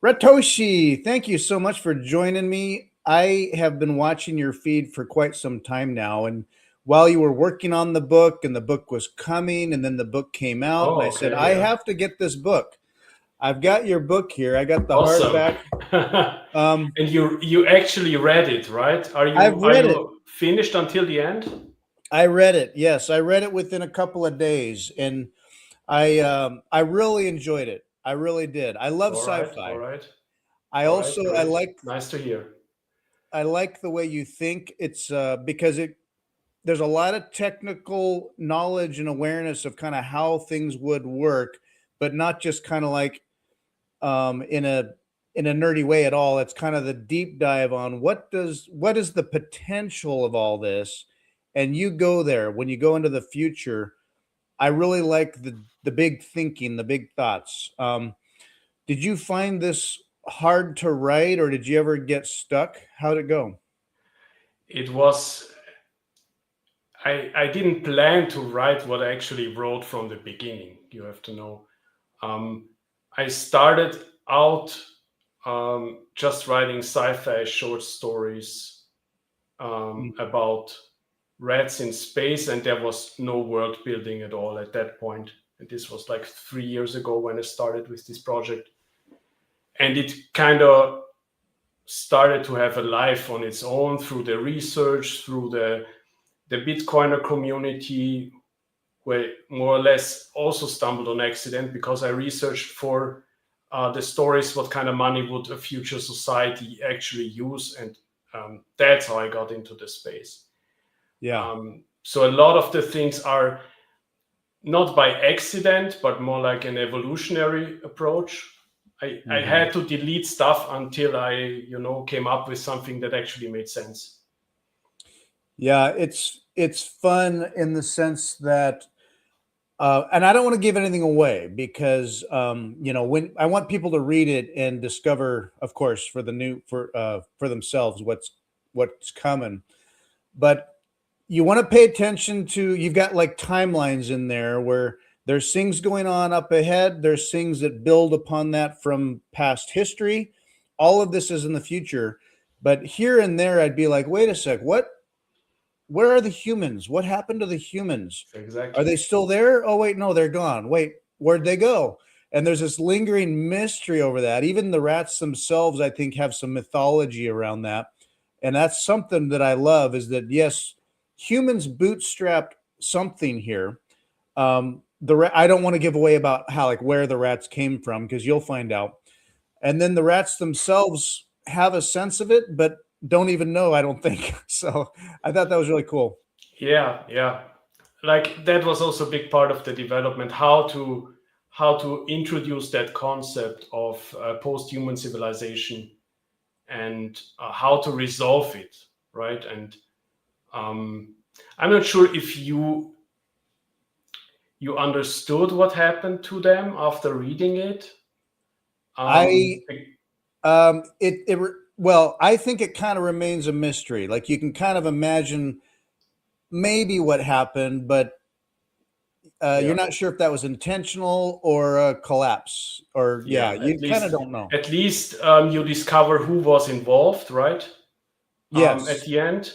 Ratoshi, thank you so much for joining me. I have been watching your feed for quite some time now. And while you were working on the book and the book was coming, and then the book came out, and Oh, I said, okay, I yeah. have to get this book. I've got your book here. I got the Awesome. hardback. Um, And you actually read it, right? Are I've you are read it. you finished until the end? I read it. Yes, I read it within a couple of days, and I really enjoyed it. I really did. I love All right, all sci-fi. right, I all right, also great. Nice to hear. I like the way you think. It's because it there's a lot of technical knowledge and awareness of kind of how things would work, but not just kind of like in a nerdy way at all. It's kind of the deep dive on what is the potential of all this, and you go there when you go into the future. I really like the big thinking, the big thoughts. Did you find this hard to write, or did you ever get stuck? How'd it go? It was I didn't plan to write what I actually wrote from the beginning. You have to know. Um, I started out just writing sci-fi short stories about rats in space, and there was no world building at all at that point. And this was like 3 years ago when I started with this project, and it kind of started to have a life on its own through the research, through the Bitcoiner community, where more or less also stumbled on accident because I researched for the stories what kind of money would a future society actually use, and that's how I got into the space. Yeah. So a lot of the things are not by accident, but more like an evolutionary approach. I Mhm. had to delete stuff until I came up with something that actually made sense. Yeah, it's fun in the sense that, and I don't want to give anything away because when I want people to read it and discover, of course, for themselves what's coming. But you want to pay attention to you've got like timelines in there where there's things going on up ahead. There's things that build upon that from past history. All of this is in the future, but here and there, I'd be like, wait a sec, what? Where are the humans? What happened to the humans? Are Exactly. they still there? Oh, wait, no, they're gone. Wait, where'd they go? And there's this lingering mystery over that. Even the rats themselves, I think, have some mythology around that. And that's something that I love is that, yes, humans bootstrapped something here. I don't want to give away about how, like, where the rats came from because you'll find out. And then the rats themselves have a sense of it, but don't even know, I don't think. So I thought that was really cool. Yeah, yeah. Like that was also a big part of the development, how to introduce that concept of post-human civilization, and how to resolve it, right? And um, I'm not sure if you understood what happened to them after reading it. Um, I well, I think it kind of remains a mystery. Like you can kind of imagine maybe what happened, but you're yeah, not sure if that was intentional or a collapse. Or yeah, yeah. you kind of don't know. At least you discover who was involved, right? At Yes, the end,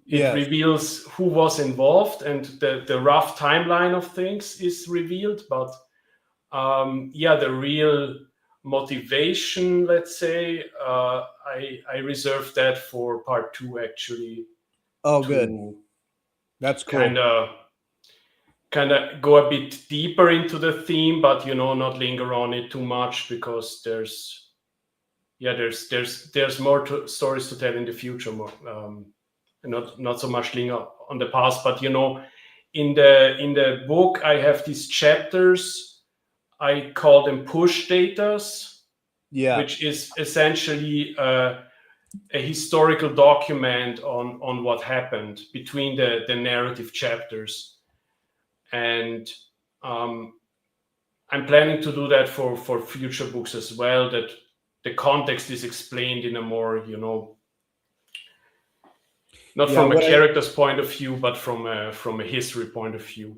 it yes. reveals who was involved, and the rough timeline of things is revealed. But yeah, the real motivation, let's say, I reserve that for part two, actually, Oh, good. to That's kind cool. of kind of go a bit deeper into the theme, but not linger on it too much, because there's more stories to tell in the future, more, and not so much linger on the past. But in the book, I have these chapters. I call them push datas, Yeah. which is essentially a historical document on what happened between the narrative chapters. And um, I'm planning to do that for future books as well, that the context is explained in a more, not Yeah. from a character's point of view, but from a history point of view.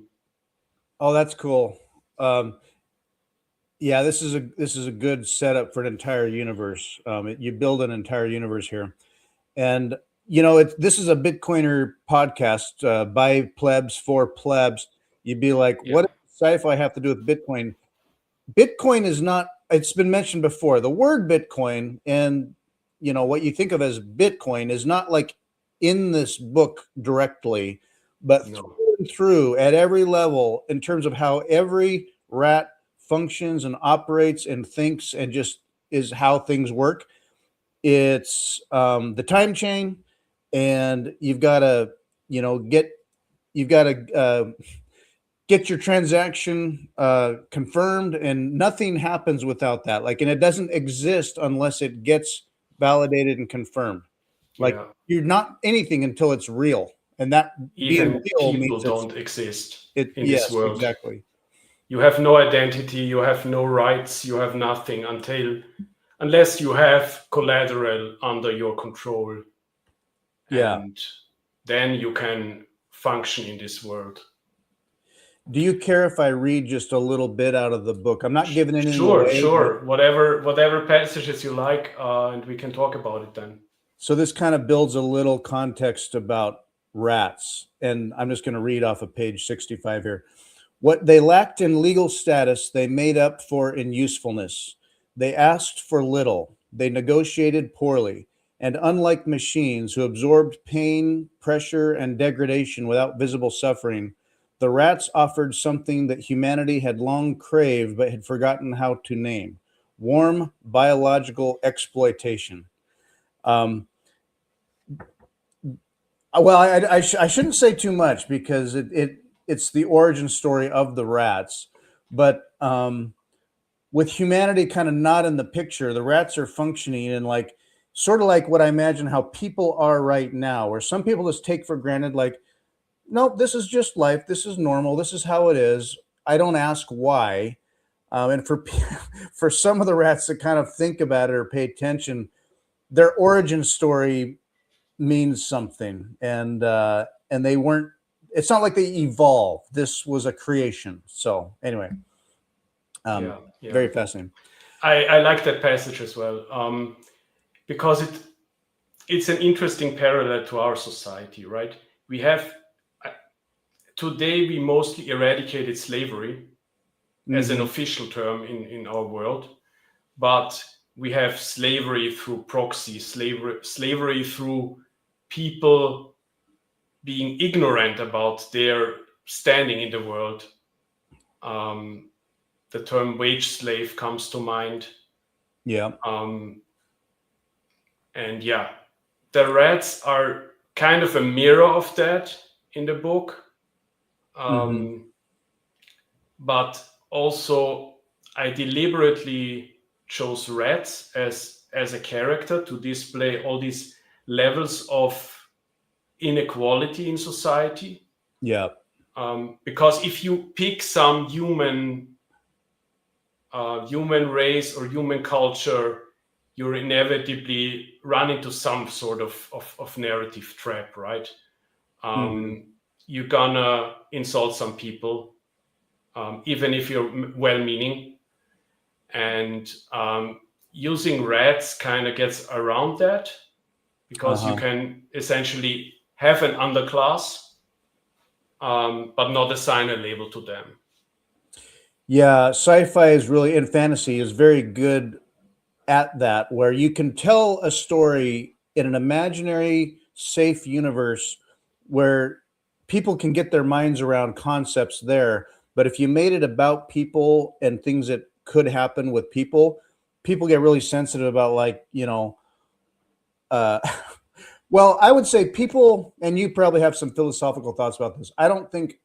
Oh, that's cool. Um, Yeah, this is a good setup for an entire universe. You build an entire universe here, and this is a Bitcoiner podcast by plebs for plebs. You'd be like, Yeah, what does sci-fi have to do with Bitcoin? Bitcoin is not, it's been mentioned before. The word Bitcoin and what you think of as Bitcoin is not like in this book directly, but no, through and through at every level in terms of how every rat functions and operates and thinks and just is how things work. It's the time chain, and you've got to get your transaction confirmed, and nothing happens without that. Like, and it doesn't exist unless it gets validated and confirmed. Like, yeah. you're not anything until it's real, and that being Even real people means don't exist it. in this Yes, world. exactly. You have no identity, you have no rights, you have nothing unless you have collateral under your control, Yeah. and then you can function in this world. Do you care if I read just a little bit out of the book? I'm not giving anything Sure, away, but sure. Whatever passages you like, and we can talk about it then. so this kind of builds a little context about rats, and I'm just going to read off of page 65 here. What they lacked in legal status, they made up for in usefulness. They asked for little, they negotiated poorly, and unlike machines who absorbed pain, pressure, and degradation without visible suffering, the rats offered something that humanity had long craved but had forgotten how to name: warm biological exploitation. Um, well, I shouldn't say too much because it's the origin story of the rats, but with humanity kind of not in the picture, the rats are functioning in like sort of like what I imagine how people are right now, where some people just take for granted, like, nope, this is just life, this is normal, this is how it is. I don't ask why. And for for some of the rats that kind of think about it or pay attention, their origin story means something, and they weren't. It's not like they evolved. This was a creation. So anyway, Yeah, yeah. very fascinating. I like that passage as well, because it's an interesting parallel to our society, right? We have today we mostly eradicated slavery as an Hmm. official term in our world, but we have slavery through proxy, slavery through people being ignorant about their standing in the world. Um, the term wage slave comes to mind. Yeah. Um, and yeah, the rats are kind of a mirror of that in the book. Hmm. Um, but also, I deliberately chose rats as a character to display all these levels of inequality in society. Yeah. Because if you pick some human race or human culture, you're inevitably run into some sort of narrative trap, right? Hmm. You're gonna insult some people, even if you're well-meaning, and using rats kind of gets around that because you Uh-huh. can essentially have an underclass, but not assign a label to them. Yeah, sci-fi is really, and fantasy is very good at that, where you can tell a story in an imaginary, safe universe where people can get their minds around concepts there. But if you made it about people and things that could happen with people, people get really sensitive about, like, uh, well, I would say people, and you probably have some philosophical thoughts about this. I don't think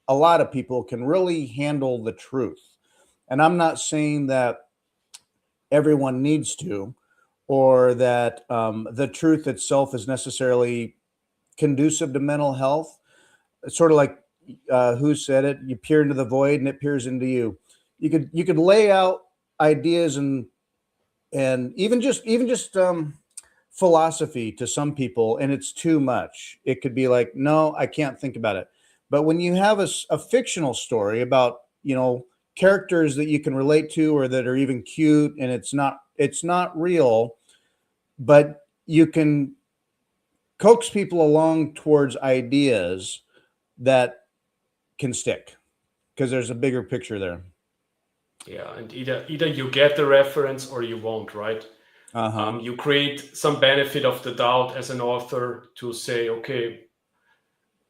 a lot of people can really handle the truth. And I'm not saying that everyone needs to, or that the truth itself is necessarily conducive to mental health. It's sort of like who said it? You peer into the void, and it peers into you. You could lay out ideas and even just philosophy to some people, and it's too much. It could be like, no, I can't think about it. But when you have a fictional story about characters that you can relate to or that are even cute, and it's not real, but you can coax people along towards ideas that can stick because there's a bigger picture there. Yeah, and either you get the reference or you won't, right? Uh-huh. You create some benefit of the doubt as an author to say, okay,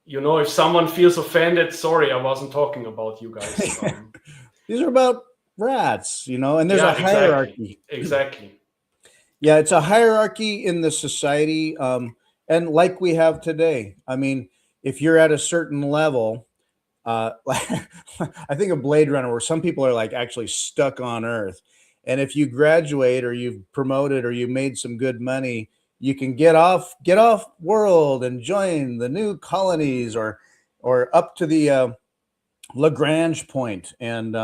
if someone feels offended, sorry, I wasn't talking about you guys. These are about rats, and there's a Yeah, exactly, hierarchy. exactly. Yeah, it's a hierarchy in the society, and like we have today. I mean, if you're at a certain level, I think of Blade Runner, where some people are like actually stuck on Earth, and if you graduate or you've promoted or you made some good money, you can get off world and join the new colonies, or up to the Lagrange point, and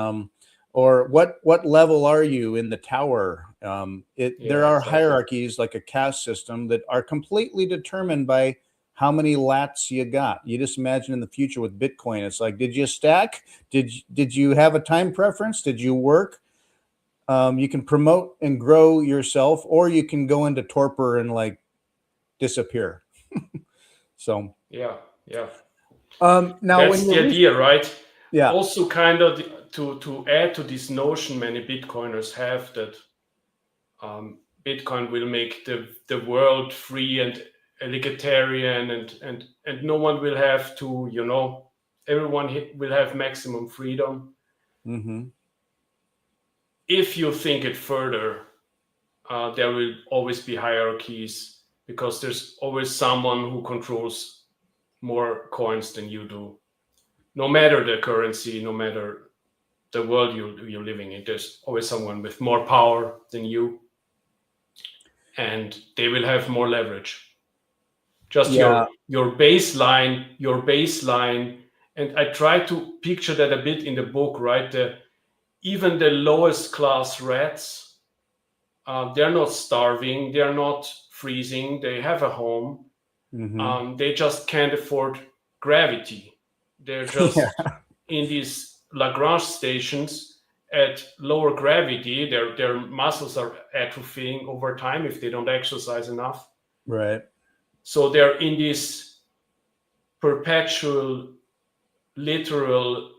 or what level are you in the tower? There Yeah, are exactly. hierarchies like a caste system that are completely determined by how many lats you got. You just imagine in the future with Bitcoin, it's like, did you stack? Did you have a time preference? Did you work? You can promote and grow yourself, or you can go into torpor and like disappear. So Yeah, yeah. now when That's the you idea, right? yeah. Also, kind of to add to this notion, many Bitcoiners have that Bitcoin will make the world free and egalitarian, and no one will have to, everyone will have maximum freedom. Mm-hmm. If you think it further, there will always be hierarchies because there's always someone who controls more coins than you do. No matter the currency, no matter the world you're living in, there's always someone with more power than you, and they will have more leverage. Just Yeah. your baseline. And I try to picture that a bit in the book, right? Even the lowest class rats, they're not starving, they're not freezing, they have a home. Mm-hmm. They just can't afford gravity. They're Yeah. just in these Lagrange stations at lower gravity. Their muscles are atrophying over time if they don't exercise enough. Right. So they're in this perpetual, literal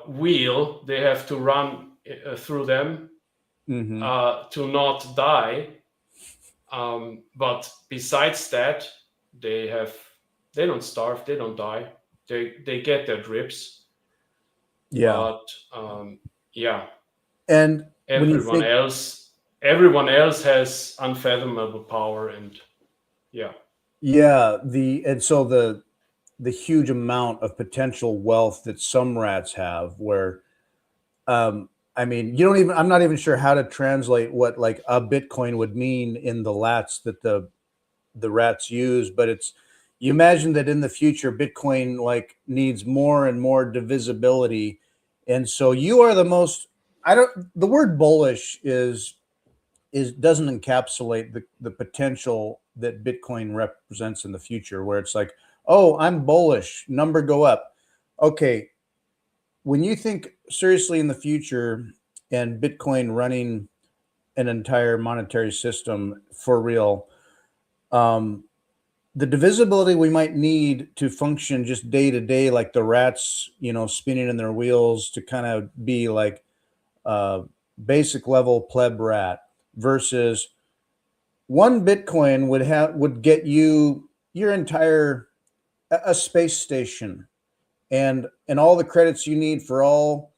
wheel. They have to run through them Mm-hmm. to not die. But besides that, they have they don't starve, they don't die. They get their drips, Yeah. but yeah, And when you everyone think, else everyone else has unfathomable power, and yeah. yeah, the huge amount of potential wealth that some rats have, where I mean, I'm not even sure how to translate what like a Bitcoin would mean in the lats that the rats use, but you imagine that in the future Bitcoin like needs more and more divisibility. And so you are the most, I don't the word bullish doesn't encapsulate the potential that Bitcoin represents in the future, where it's like, oh, I'm bullish, number go up. Okay, when you think seriously in the future and Bitcoin running an entire monetary system for real, um, the divisibility we might need to function just day to day, like the rats, spinning in their wheels, to kind of be like basic level pleb rat, versus one Bitcoin would get you your entire a space station, and all the credits you need for all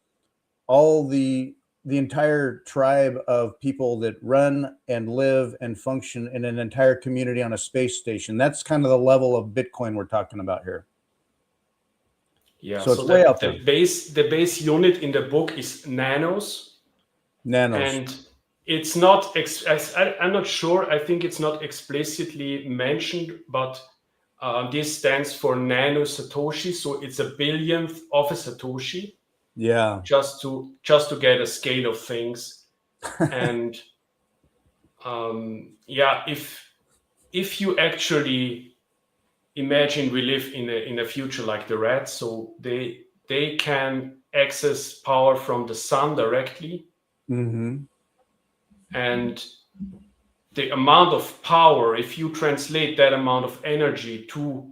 the entire tribe of people that run and live and function in an entire community on a space station. That's kind of the level of Bitcoin we're talking about here. Yeah, So it's so way the, out there. the base unit in the book is nanos, Nanos. and it's not I'm not sure, I think it's not explicitly mentioned, but this stands for nano satoshi, so it's a billionth of a satoshi, Yeah. just to get a scale of things. And yeah, if you actually imagine we live in a future like the rats, so they can access power from the sun directly. Mm-hmm. And the amount of power, if you translate that amount of energy to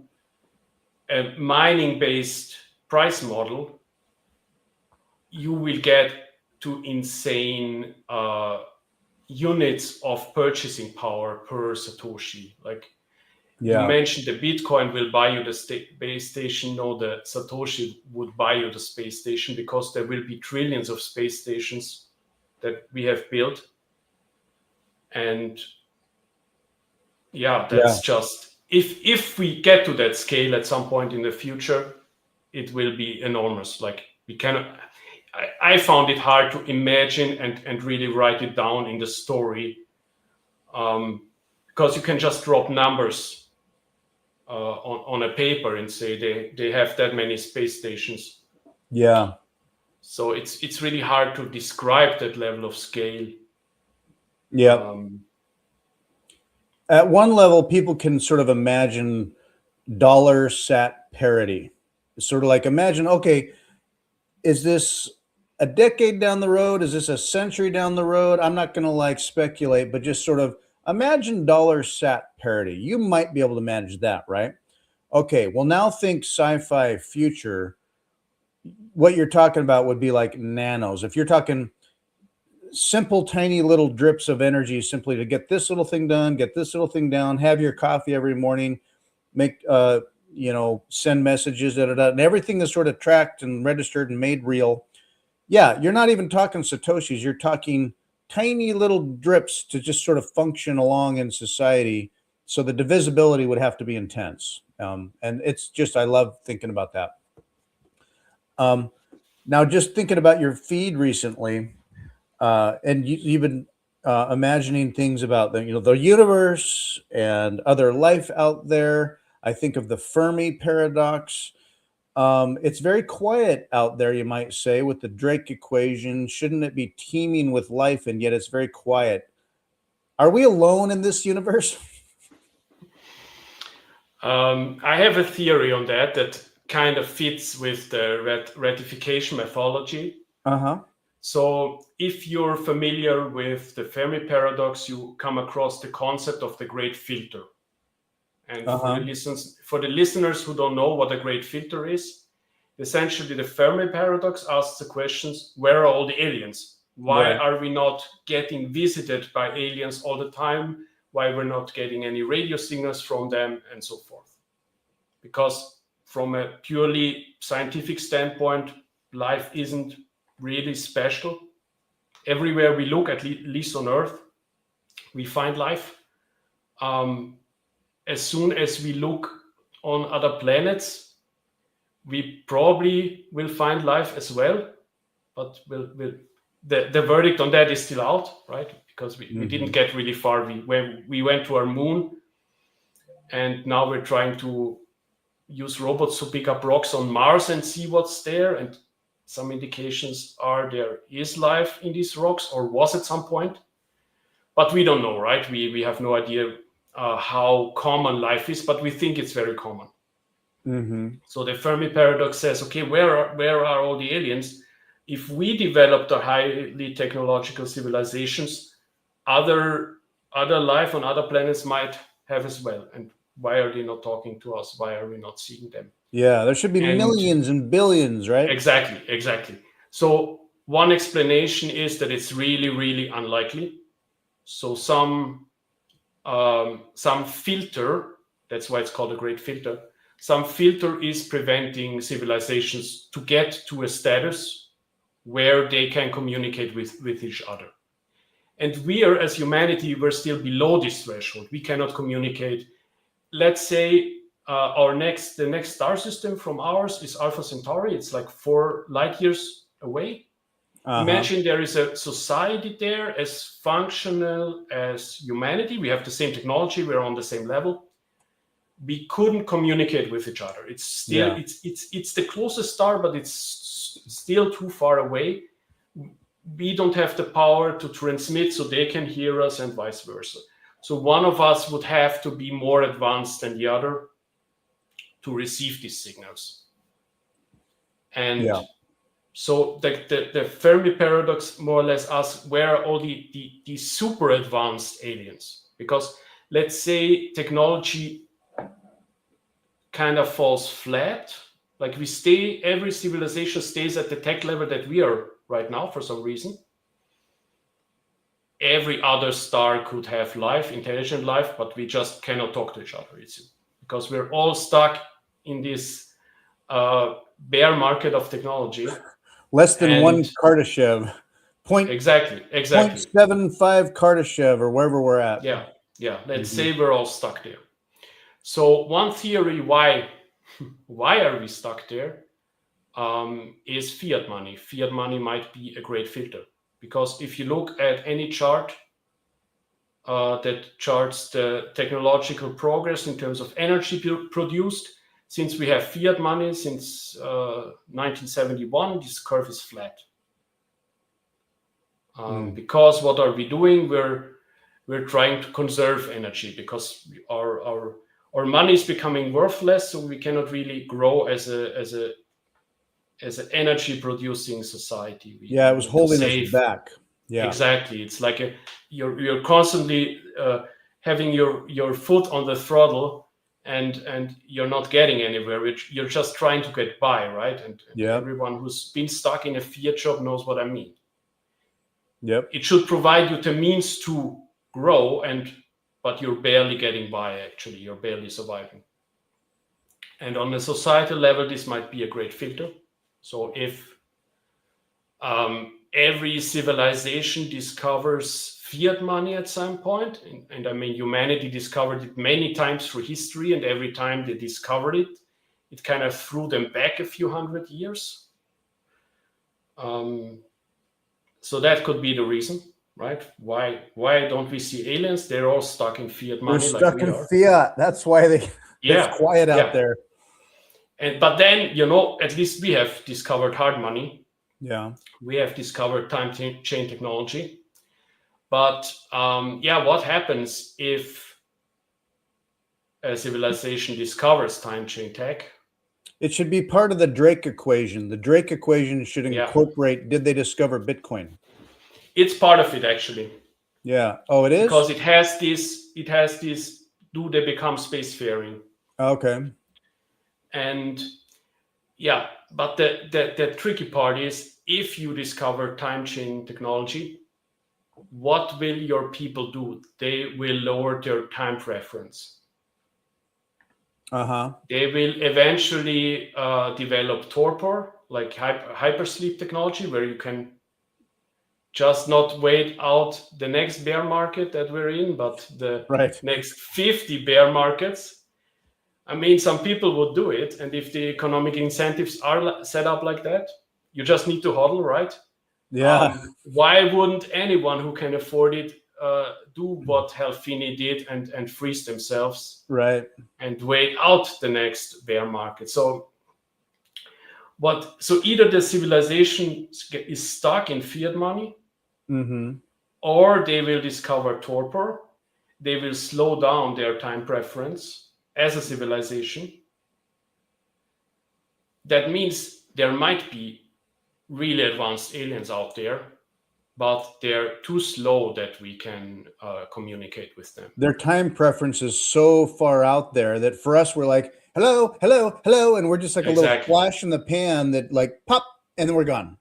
a mining-based price model, you will get to insane units of purchasing power per Satoshi. Like you Yeah. mentioned, the Bitcoin will buy you the space station. No, the Satoshi would buy you the space station, because there will be trillions of space stations that we have built. And yeah, Yeah. that's just, if we get to that scale at some point in the future, it will be enormous. Like we cannot, I found it hard to imagine and really write it down in the story, because you can just drop numbers on a paper and say they have that many space stations. Yeah. So it's really hard to describe that level of scale. Yeah. At one level, people can sort of imagine dollar sat parity. It's sort of like, imagine, okay, is this a decade down the road? Is this a century down the road? I'm not going to like speculate, but just sort of imagine dollar sat parity. You might be able to manage that, right? Okay, well, now think sci-fi future. What you're talking about would be like nanos. If you're talking simple, tiny little drips of energy simply to get this little thing done, get this little thing down, have your coffee every morning, make, send messages, and everything is sort of tracked and registered and made real. Yeah, you're not even talking Satoshis. You're talking tiny little drips to just sort of function along in society. So the divisibility would have to be intense. And it's just, I love thinking about that. Now, just thinking about your feed recently, and you've been imagining things about the universe and other life out there. I think of the Fermi paradox. It's very quiet out there, you might say, with the Drake equation. Shouldn't it be teeming with life, and yet it's very quiet? Are we alone in this universe? I have a theory on that kind of fits with the ratification methodology. Uh-huh. So if you're familiar with the Fermi paradox, you come across the concept of the great filter. And for the listeners who don't know what a great filter is, essentially the Fermi paradox asks the questions: where are all the aliens? Why Right. are we not getting visited by aliens all the time? Why we're not getting any radio signals from them, and so forth? Because from a purely scientific standpoint, life isn't really special. Everywhere we look, at least on Earth, we find life. As soon as we look on other planets, we probably will find life as well. But the verdict on that is still out, right? Because we didn't get really far. We went to our moon, and now we're trying to use robots to pick up rocks on Mars and see what's there. And some indications are there is life in these rocks, or was at some point. But we don't know, right? We have no idea how common life is, but we think it's very common. So the Fermi paradox says, okay, where are all the aliens? If we developed a highly technological civilizations, other life on other planets might have as well. And why are they not talking to us? Why are we not seeing them? Yeah, there should be millions and billions, right? Exactly. So one explanation is that it's really, really unlikely. So some filter, that's why it's called a great filter, some filter is preventing civilizations to get to a status where they can communicate with each other. And we are, as humanity, we're still below this threshold. We cannot communicate. Let's say the next star system from ours is Alpha Centauri. It's like 4 light years away. Imagine there is a society there as functional as humanity. We have the same technology. We're on the same level. We couldn't communicate with each other. It's still it's the closest star, but it's still too far away. We don't have the power to transmit, so they can hear us, and vice versa. So one of us would have to be more advanced than the other to receive these signals. And So the Fermi paradox more or less asks, where are all the super advanced aliens? Because let's say technology kind of falls flat, like every civilization stays at the tech level that we are right now for some reason. Every other star could have life, intelligent life, but we just cannot talk to each other. It's because we're all stuck in this bear market of technology. Less than one And Kardashev. exactly. 0.75 Kardashev or wherever we're at. Yeah. Let's say we're all stuck there. So one theory why are we stuck there is fiat money. Fiat money might be a great filter, because if you look at any chart that charts the technological progress in terms of energy produced, since we have fiat money since 1971, this curve is flat. Because what are we doing? We're trying to conserve energy, because our money is becoming worthless, so we cannot really grow as an energy producing society. It was holding us back. Yeah, exactly. It's like you're constantly having your foot on the throttle, and you're not getting anywhere. You're just trying to get by, right? And everyone who's been stuck in a fiat job knows what I mean. Yep. It should provide you the means to grow, but you're barely getting by. Actually, you're barely surviving. And on a societal level, this might be a great filter. So if every civilization discovers fiat money at some point, and I mean, humanity discovered it many times through history, and every time they discovered it, it kind of threw them back a few hundred years. So that could be the reason, right? Why don't we see aliens? They're all stuck in fiat money. They're stuck in fiat. That's why it's quiet out there. But then, at least we have discovered hard money. Yeah. We have discovered time chain technology. But what happens if a civilization discovers time chain tech? It should be part of the Drake equation. The Drake equation should incorporate, did they discover Bitcoin? It's part of it, actually. Yeah. Oh, it is? Because it has this, do they become spacefaring? Okay. And but the tricky part is, if you discover time chain technology, what will your people do? They will lower their time preference. They will eventually develop torpor, like hypersleep technology, where you can just not wait out the next bear market that we're in, but the next 50 bear markets. I mean, some people would do it, and if the economic incentives are set up like that, you just need to hodl, right? Yeah. Why wouldn't anyone who can afford it do what Helfini did and freeze themselves, right, and wait out the next bear market? So either the civilization is stuck in fiat money, or they will discover torpor. They will slow down their time preference as a civilization. That means there might be really advanced aliens out there, but they're too slow that we can communicate with them. Their time preference is so far out there that for us, we're like, hello, hello, hello. And we're just like a little flash in the pan that like pop, and then we're gone.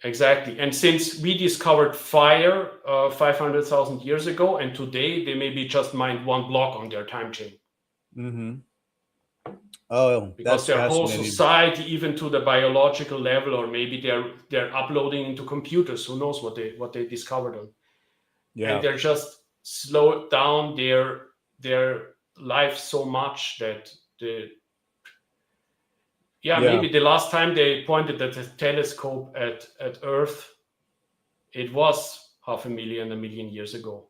Exactly. And since we discovered fire 500,000 years ago, and today they maybe just mined one block on their time chain. Oh, because their whole society, even to the biological level, or maybe they're uploading into computers. Who knows what they discovered on? Yeah, and they're just slowed down their life so much that maybe the last time they pointed at a telescope at Earth, it was 500,000, 1 million years ago.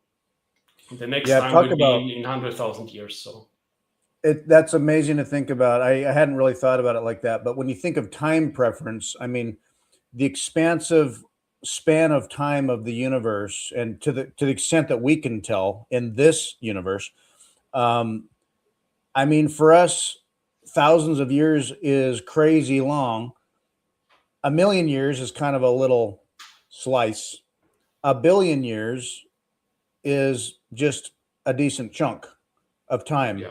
And the next time will be in 100,000 years. So. That's amazing to think about. I hadn't really thought about it like that. But when you think of time preference, I mean, the expansive span of time of the universe, and to the extent that we can tell in this universe, I mean, for us, thousands of years is crazy long. a million years is kind of a little slice. A billion years is just a decent chunk of time. Yeah.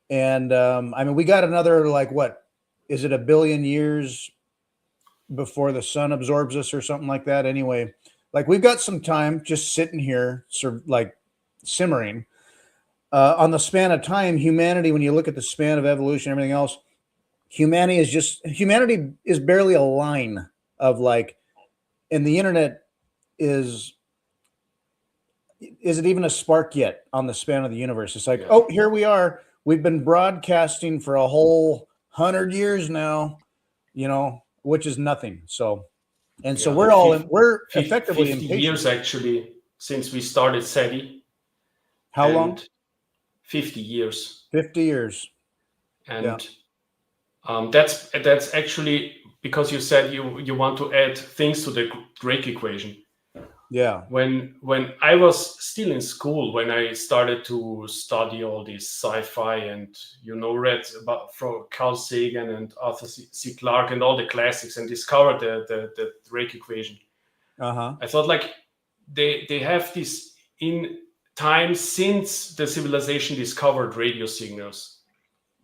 And I mean, we got another, like, what is it, a billion years before the sun absorbs us or something like that? Anyway, like, we've got some time just sitting here, like, simmering. On the span of time, humanity, when you look at the span of evolution, everything else, humanity is barely a line of, like, and the internet is it even a spark yet on the span of the universe? It's like, Yeah. oh, here we are. We've been broadcasting for a whole 100 years now, which is nothing. So, and so Yeah. we're effectively 50 impatient. years actually since we started SETI. How and long? 50 years. 50 years. And that's actually because you said you want to add things to the Drake equation. Yeah. When I was still in school, when I started to study all this sci-fi and read about from Carl Sagan and Arthur C. Clarke and all the classics and discovered the Drake equation, I thought, like, they have this in time since the civilization discovered radio signals,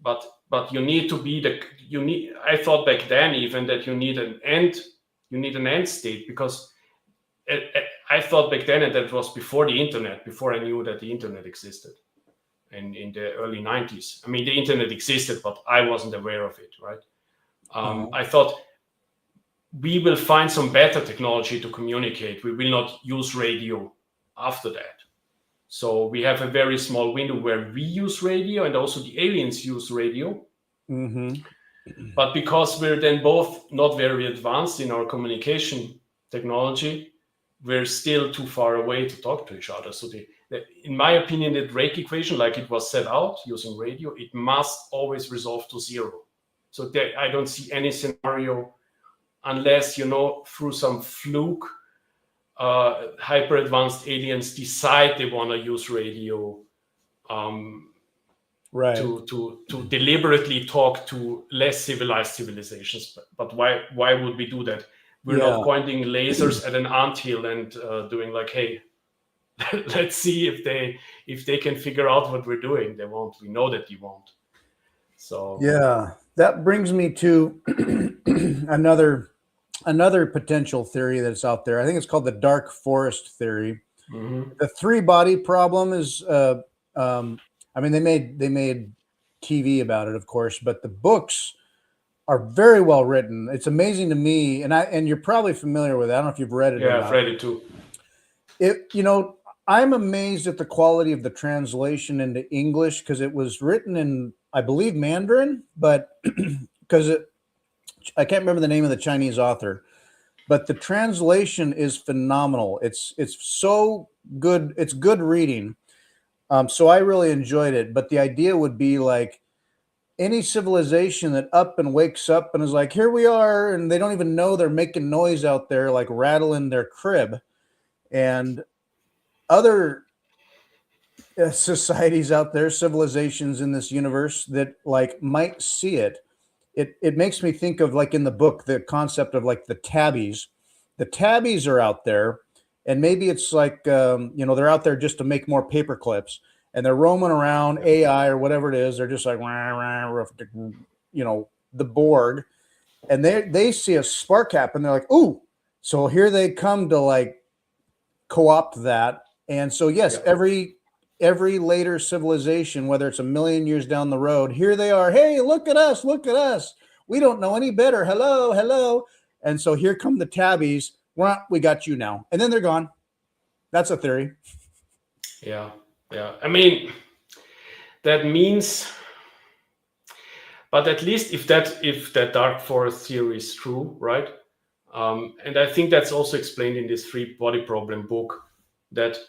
but you need to be I thought back then even that you need an end state, because I thought back then, and that was before the internet, before I knew that the internet existed, and in the early 90s. I mean, the internet existed, but I wasn't aware of it, right? I thought we will find some better technology to communicate. We will not use radio after that. So we have a very small window where we use radio, and also the aliens use radio. But because we're then both not very advanced in our communication technology, we're still too far away to talk to each other. So in my opinion, the Drake equation, like it was set out using radio, it must always resolve to zero. So I don't see any scenario unless, through some fluke, hyper advanced aliens decide they want to use radio right. to deliberately talk to less civilized civilizations. But why would we do that? We're not pointing lasers at an anthill and doing like, hey, let's see if they can figure out what we're doing. They won't. We know that they won't. So yeah, that brings me to another potential theory that's out there. I think it's called the dark forest theory. The 3-body problem is I mean, they made TV about it, of course, but the books are very well written. It's amazing to me, and you're probably familiar with it. I don't know if you've read it. Yeah, I've read it too. I'm amazed at the quality of the translation into English, because it was written in, I believe, Mandarin, but because I can't remember the name of the Chinese author, but the translation is phenomenal. It's so good. It's good reading. So I really enjoyed it. But the idea would be like, any civilization that up and wakes up and is like, here we are, and they don't even know they're making noise out there, like rattling their crib, and other societies out there, civilizations in this universe that like might see it. It makes me think of, like, in the book, the concept of like the tabbies. The tabbies are out there, and maybe it's like, they're out there just to make more paper clips. And they're roaming around, AI or whatever it is. They're just like, the Borg. And they see a spark happen. They're like, ooh. So here they come to like co-opt that. And so, yes, every later civilization, whether it's a million years down the road, here they are. Hey, look at us. Look at us. We don't know any better. Hello, hello. And so here come the tabbies. We got you now. And then they're gone. That's a theory. Yeah. Yeah, I mean, that means, but at least if that dark forest theory is true, right? And I think that's also explained in this 3-body problem book, that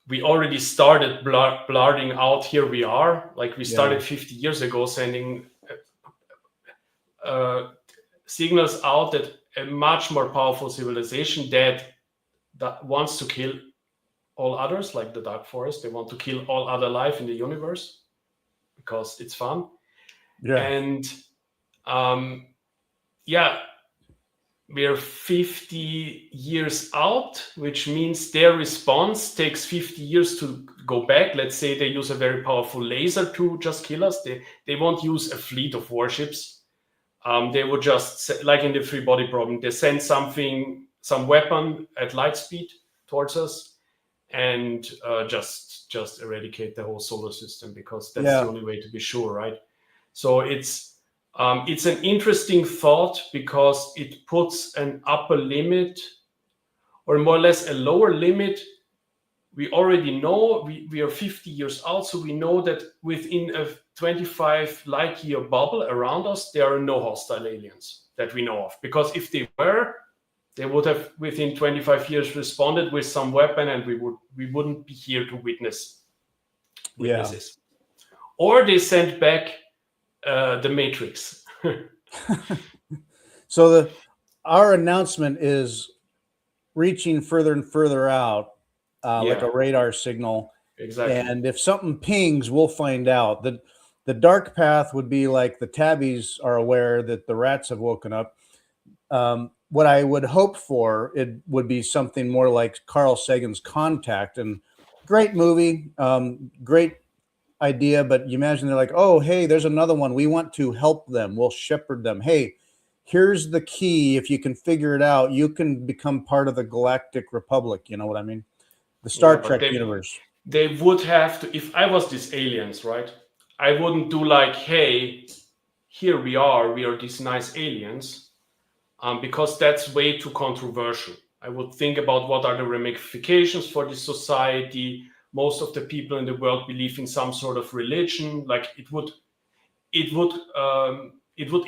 we already started blurting out, here we are, like we started 50 years ago sending signals out that a much more powerful civilization that wants to kill all others, like the dark forest. They want to kill all other life in the universe because it's fun. And we're 50 years out, which means their response takes 50 years to go back. Let's say they use a very powerful laser to just kill us. They won't use a fleet of warships. They would just, like in the free body problem, they send some weapon at light speed towards us, and just eradicate the whole solar system, because that's the only way to be sure, right? So it's an interesting thought, because it puts an upper limit, or more or less a lower limit. We already know we are 50 years out, so we know that within a 25 light year bubble around us, there are no hostile aliens that we know of. Because if they were, they would have within 25 years responded with some weapon, and we wouldn't be here to witnesses. Or they sent back the Matrix. So our announcement is reaching further and further out, like a radar signal. Exactly. And if something pings, we'll find out. The dark path would be like the tabbies are aware that the rats have woken up. What I would hope for, it would be something more like Carl Sagan's Contact, and great movie, great idea, but you imagine they're like, oh, hey, there's another one. We want to help them. We'll shepherd them. Hey, here's the key. If you can figure it out, you can become part of the Galactic Republic. You know what I mean? The Star Trek universe. They would have to, if I was these aliens, right? I wouldn't do like, hey, here we are these nice aliens. Because that's way too controversial. I would think about what are the ramifications for this society. Most of the people in the world believe in some sort of religion. Like it would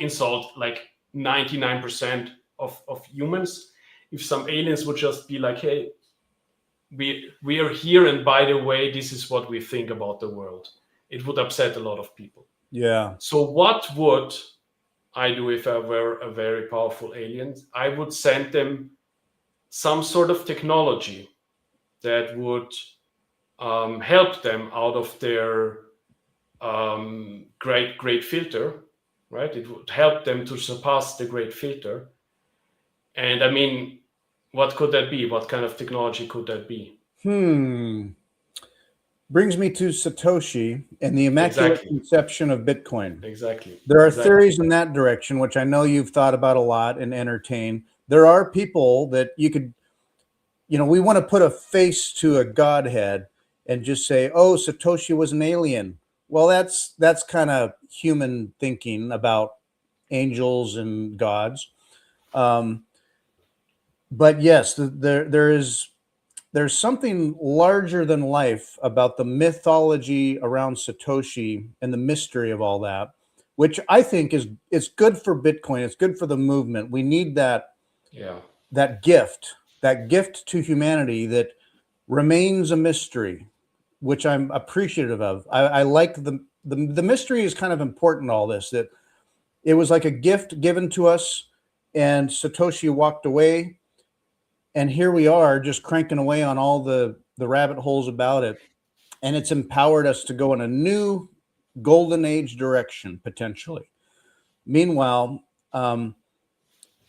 insult like 99% of humans if some aliens would just be like, hey, we are here, and by the way, this is what we think about the world. It would upset a lot of people. Yeah. So what would I do if I were a very powerful alien? I would send them some sort of technology that would help them out of their great filter, right? It would help them to surpass the great filter. And I mean, what could that be? What kind of technology could that be? Brings me to Satoshi and the immaculate conception of Bitcoin. Exactly. There are theories in that direction, which I know you've thought about a lot and entertained. There are people that you could, we want to put a face to a godhead and just say, oh, Satoshi was an alien. Well, that's kind of human thinking about angels and gods. But yes, there's something larger than life about the mythology around Satoshi and the mystery of all that, which I think it's good for Bitcoin. It's good for the movement. We need that gift to humanity that remains a mystery, which I'm appreciative of. I like the mystery is kind of important in all this, that it was like a gift given to us, and Satoshi walked away. And here we are just cranking away on all the rabbit holes about it. And it's empowered us to go in a new golden age direction, potentially. Meanwhile,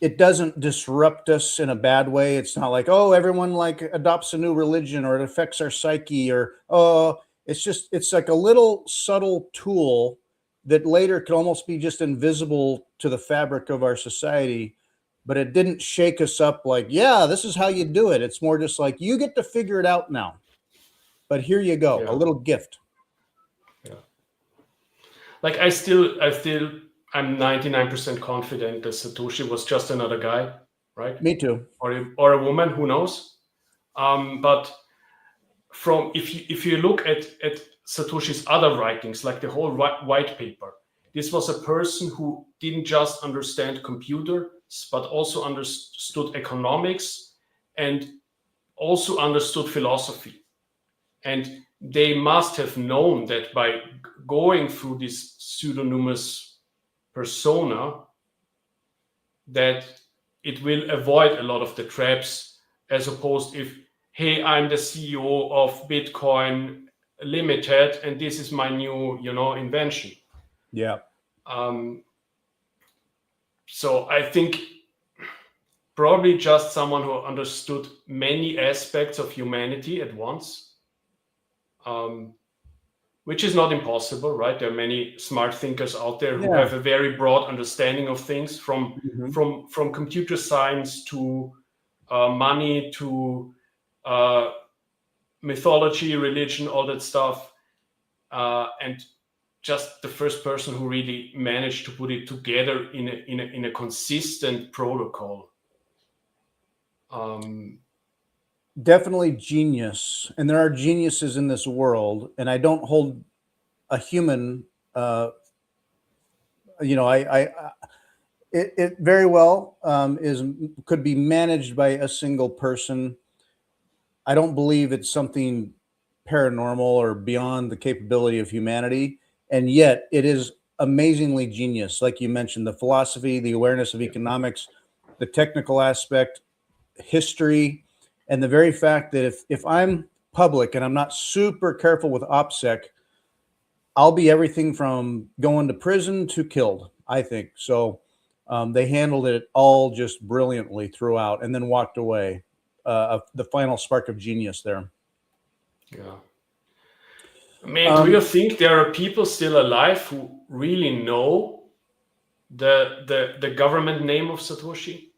it doesn't disrupt us in a bad way. It's not like, oh, everyone like adopts a new religion, or it affects our psyche, or, oh, it's like a little subtle tool that later could almost be just invisible to the fabric of our society. But it didn't shake us up like, yeah, this is how you do it. It's more just like, you get to figure it out now. But here you go, a little gift. Yeah. Like I'm 99% confident that Satoshi was just another guy, right? Me too. Or a woman, who knows? But if you look at Satoshi's other writings, like the whole white paper, this was a person who didn't just understand computers, but also understood economics and also understood philosophy. And they must have known that by going through this pseudonymous persona, that it will avoid a lot of the traps, as opposed if, hey, I'm the CEO of Bitcoin Limited, and this is my new, invention. Yeah. So I think probably just someone who understood many aspects of humanity at once, which is not impossible, right? There are many smart thinkers out there who Yeah. have a very broad understanding of things, from Mhm. from computer science to money to mythology, religion, all that stuff, and just the first person who really managed to put it together in a consistent protocol. Definitely genius. And there are geniuses in this world, and I don't hold a human, it very well could be managed by a single person. I don't believe it's something paranormal or beyond the capability of humanity, and yet it is amazingly genius. Like you mentioned, the philosophy, the awareness of Yeah. economics, the technical aspect, history, and the very fact that if I'm public and I'm not super careful with OPSEC, I'll be everything from going to prison to killed, I think. So they handled it all just brilliantly throughout and then walked away. The final spark of genius there. Yeah. Man, do you Um, think there are people still alive who really know the government name of Satoshi?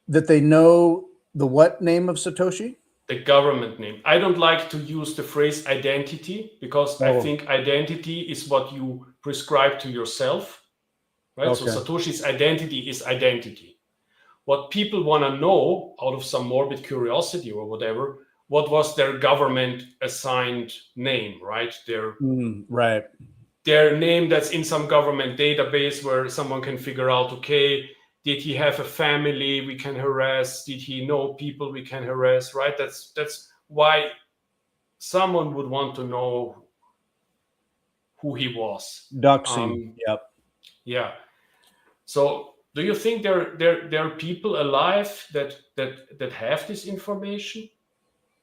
that they know the what name of Satoshi? The government name. I don't like to use the phrase identity because I Oh, think identity is what you prescribe to yourself, right? So okay. Satoshi's identity is identity. What people want to know out of some morbid curiosity or whatever, what was their government assigned name, right? Right. Their name that's in some government database where someone can figure out, okay, did he have a family we can harass? Did he know people we can harass? Right? That's why someone would want to know who he was. Doxing. Yep. Yeah. So do you think there are people alive that have this information?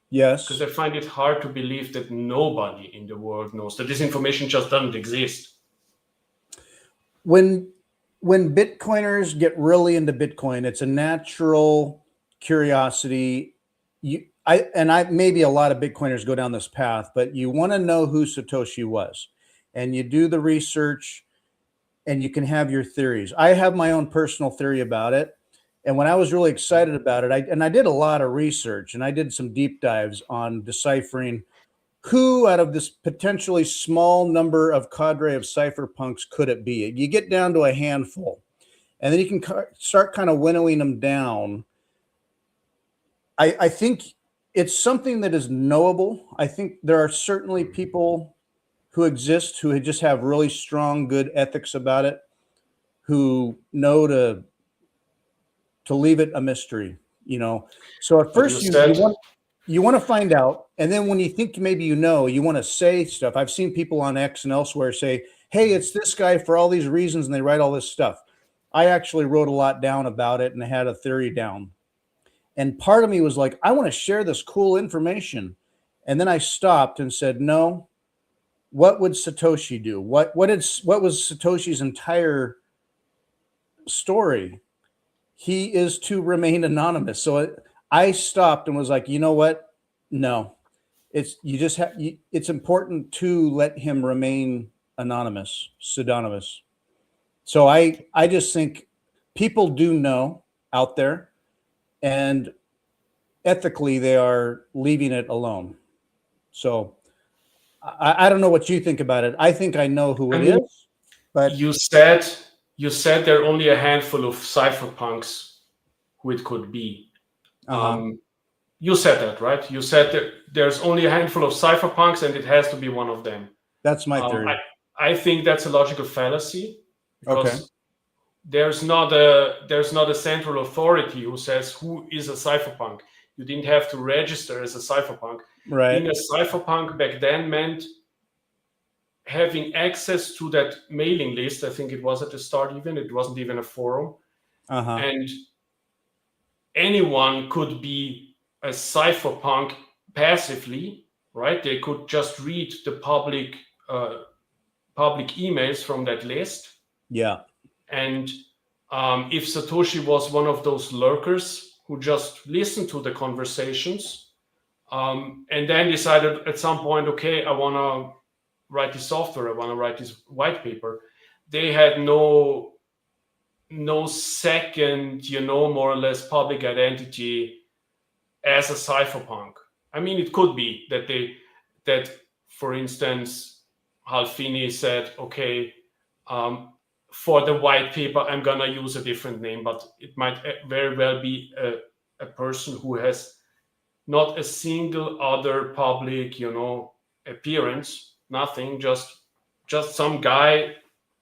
Because Yes. I find it hard to believe that nobody in the world knows that this information just doesn't exist. When when Bitcoiners get really into Bitcoin, it's a natural curiosity. I maybe a lot of Bitcoiners go down this path, but you want to know who Satoshi was, and you do the research, and you can have your theories. I have my own personal theory about it, and when I was really excited about it, I did a lot of research, and I did some deep dives on deciphering who out of this potentially small number of cadre of cypherpunks could it be? You get down to a handful, and then you can start kind of winnowing them down. I think it's something that is knowable. I think there are certainly people who exist who just have really strong, good ethics about it, who know to leave it a mystery, you know. So at But you first you said, want to find out, and then when you think maybe you know, you want to say stuff. I've seen people on X and elsewhere say, "Hey, it's this guy for all these reasons," and they write all this stuff. I actually wrote a lot down about it and I had a theory down. And part of me was like, I want to share this cool information. And then I stopped and said, no, what would Satoshi do? What was Satoshi's entire story? He is to remain anonymous. So I stopped and was like, you know what? No, it's you just have. It's important to let him remain anonymous, pseudonymous. So I just think people do know out there, and ethically they are leaving it alone. So I don't know what you think about it. I think I know who I it mean, is, but you said you said there are only a handful of cypherpunks who it could be. uh-huh. You said that, right? You said that there's only a handful of cypherpunks and it has to be one of them. That's my Um, theory. I, I think that's a logical fallacy Okay. because there's not a central authority who says who is a cypherpunk. You didn't have to register as a cypherpunk. Right. Being a cypherpunk back then meant having access to that mailing list. I think it was at the start, even it wasn't even a forum, Uh-huh. and anyone could be a cypherpunk passively, right? They could just read the public emails from that list, Yeah. and if Satoshi was one of those lurkers who just listened to the conversations and then decided at some point, okay, I want to write this software, I want to write this white paper. They had no second, more or less public identity as a cypherpunk. I mean, it could be that for instance, Halfini said, okay, for the white paper, I'm gonna use a different name, but it might very well be a person who has not a single other public, appearance, nothing, just some guy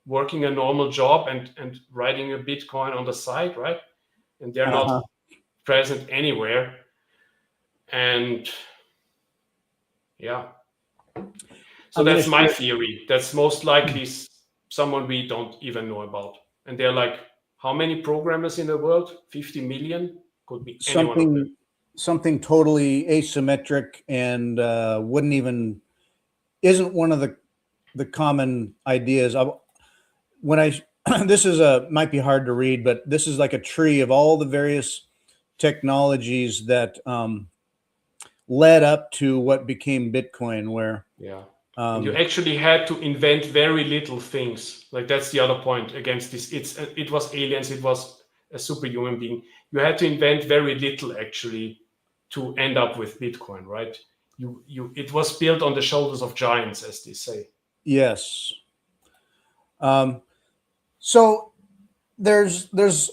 working a normal job and writing a Bitcoin on the side, right? And they're not present anywhere. And yeah, so that's my theory. That's most likely someone we don't even know about. And they're like, how many programmers in the world? 50 million? Could be any one of them. Something totally asymmetric and isn't one of the common ideas. This is might be hard to read, but this is like a tree of all the various technologies that led up to what became Bitcoin, where you actually had to invent very little things. Like that's the other point against this. It was aliens. It was a superhuman being. You had to invent very little actually to end up with Bitcoin, right? It was built on the shoulders of giants, as they say. Yes. So there's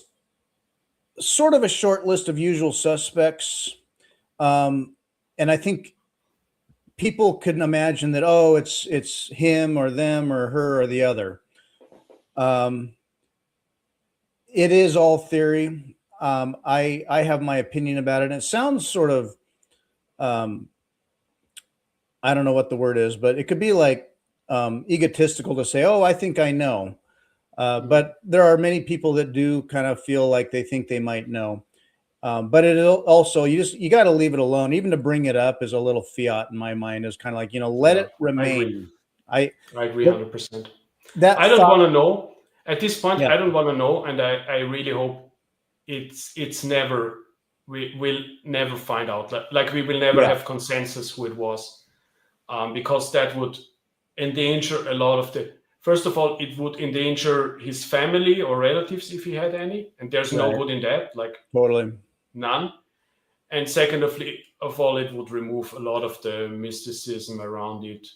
sort of a short list of usual suspects, and I think people couldn't imagine that. Oh, it's him or them or her or the other. It is all theory. I have my opinion about it. And it sounds sort of, I don't know what the word is, but it could be like egotistical to say, "Oh, I think I know." But there are many people that do kind of feel like they think they might know. But it also, you got to leave it alone. Even to bring it up is a little fiat in my mind. Is kind of like, let it remain. I agree 100%. That I don't want to know at this point. Yeah. I don't want to know, and I really hope it's never. We will never find out. Like we will never have consensus who it was, because that would endanger a lot of the. First of all, it would endanger his family or relatives if he had any, and there's no good in that. Like totally none. And second of all, it would remove a lot of the mysticism around it,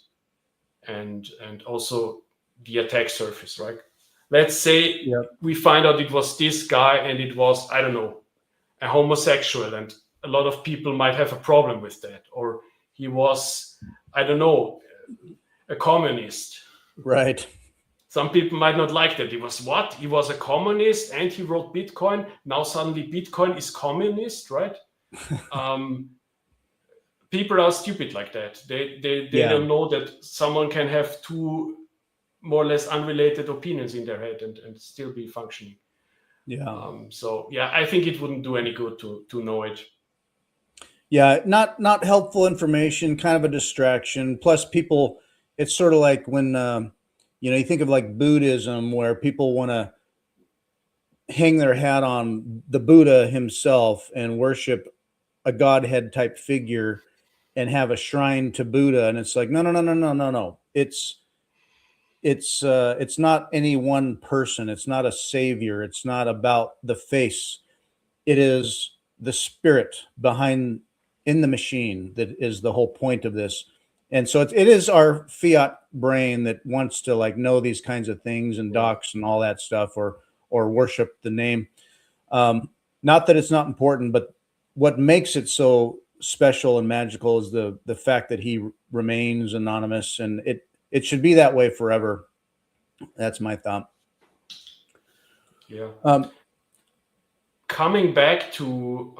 and also the attack surface, right? Let's say we find out it was this guy and it was, I don't know, a homosexual, and a lot of people might have a problem with that. Or he was, I don't know, a communist. Right. Some people might not like that. He was a communist and he wrote Bitcoin. Now suddenly Bitcoin is communist, right? People are stupid like that. They don't know that someone can have two more or less unrelated opinions in their head and still be functioning. So I think it wouldn't do any good to know it. Yeah, not helpful information, kind of a distraction. Plus, people, it's sort of like when you think of like Buddhism, where people want to hang their hat on the Buddha himself and worship a godhead type figure and have a shrine to Buddha, and it's like no. It's not any one person. It's not a savior. It's not about the face. It is the spirit behind in the machine that is the whole point of this. And so it is our fiat brain that wants to like know these kinds of things and docs and all that stuff, or worship the name. Not that it's not important, but what makes it so special and magical is the fact that he remains anonymous, and it should be that way forever. That's my thought. Yeah. Coming back to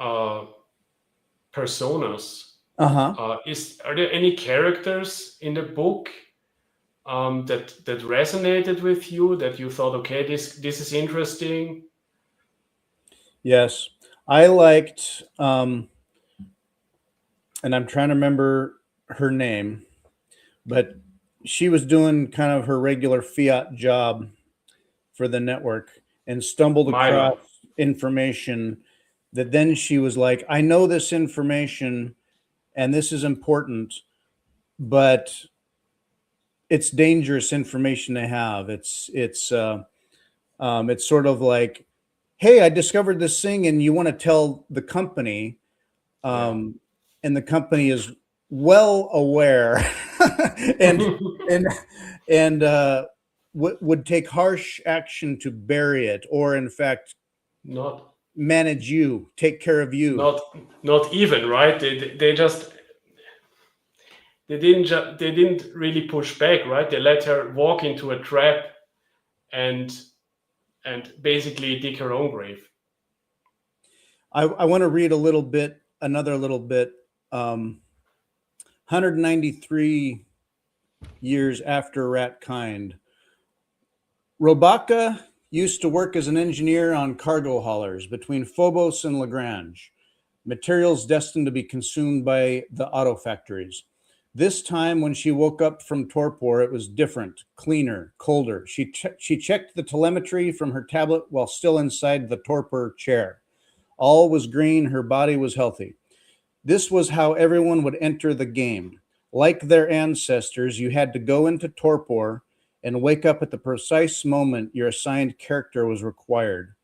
personas. Are there any characters in the book that resonated with you, that you thought, okay, this is interesting? Yes, I liked, and I'm trying to remember her name, but she was doing kind of her regular fiat job for the network, and stumbled across Milo. information that then she was like, I know this information and this is important, but it's dangerous information to have. It's sort of like, hey, I discovered this thing, and you want to tell the company, Yeah. and the company is well aware, and and would take harsh action to bury it, or in fact, not manage you, take care of you. not not even, right? They just they didn't really push back, right? They let her walk into a trap and basically dig her own grave. I want to read another little bit. 193 years after Ratkind, Robaka used to work as an engineer on cargo haulers between Phobos and Lagrange, materials destined to be consumed by the auto factories. This time, when she woke up from torpor, it was different, cleaner, colder. She checked the telemetry from her tablet while still inside the torpor chair. All was green, her body was healthy. This was how everyone would enter the game. Like their ancestors, you had to go into torpor and wake up at the precise moment your assigned character was required.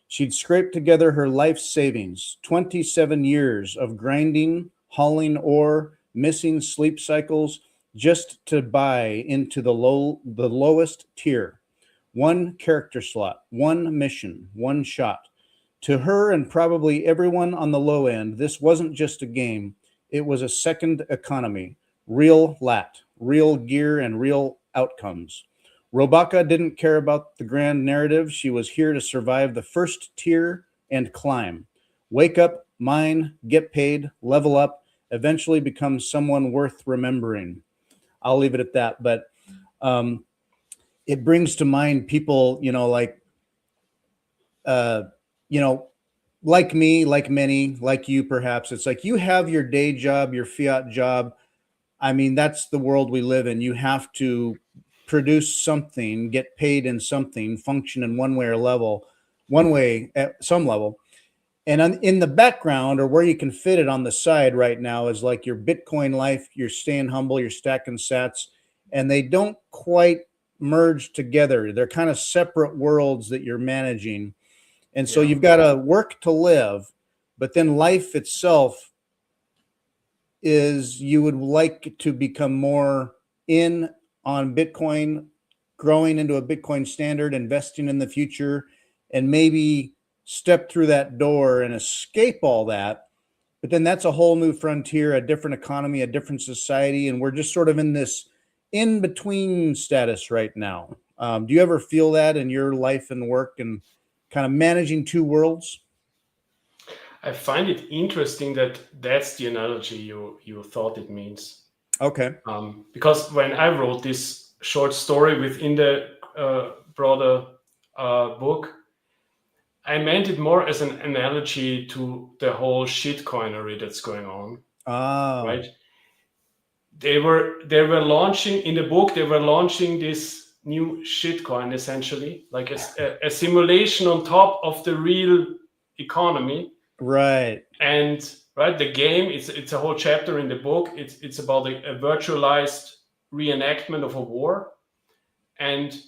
She'd scraped together her life savings, 27 years of grinding, hauling ore, missing sleep cycles, just to buy into the lowest tier. One character slot, one mission, one shot. To her and probably everyone on the low end, this wasn't just a game, it was a second economy. Real lat, real gear, and real outcomes. Robaka didn't care about the grand narrative. She was here to survive the first tier and climb. Wake up, mine, get paid, level up, eventually become someone worth remembering. I'll leave it at that. But it brings to mind people, like, uh, you know, like me, like many, like you, perhaps. It's like you have your day job, your fiat job. I mean, that's the world we live in. You have to produce something, get paid in something, function in one way at some level. And in the background, or where you can fit it on the side right now, is like your Bitcoin life. You're staying humble, you're stacking sats, and they don't quite merge together. They're kind of separate worlds that you're managing. And so Yeah. you've got to work to live, but then life itself is, you would like to become more in on Bitcoin, growing into a Bitcoin standard, investing in the future, and maybe step through that door and escape all that. But then that's a whole new frontier, a different economy, a different society. And we're just sort of in this in between status right now. Do you ever feel that in your life and work, and kind of managing two worlds? I find it interesting that that's the analogy you thought it means. Okay. Because when I wrote this short story within the broader book, I meant it more as an analogy to the whole shitcoinery that's going on, right? They were launching in the book. They were launching this new shitcoin, essentially, like a simulation on top of the real economy. Right. And right, the game, it's a whole chapter in the book. It's about a virtualized reenactment of a war, and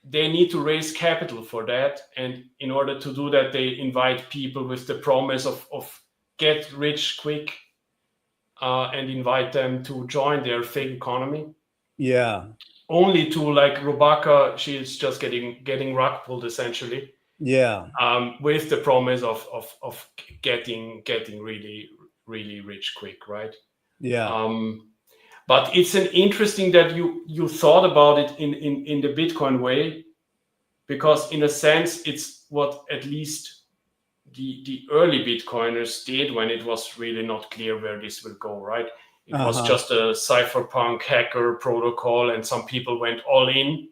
they need to raise capital for that. And in order to do that, they invite people with the promise of get rich quick, and invite them to join their fake economy. Yeah. Only to, like, Robaka, she's just getting rug pulled, essentially. Yeah. With the promise of getting really really rich quick, right? Yeah. But it's an interesting that you thought about it in the Bitcoin way, because in a sense it's what at least the early Bitcoiners did when it was really not clear where this will go, right? It was just a cypherpunk hacker protocol, and some people went all in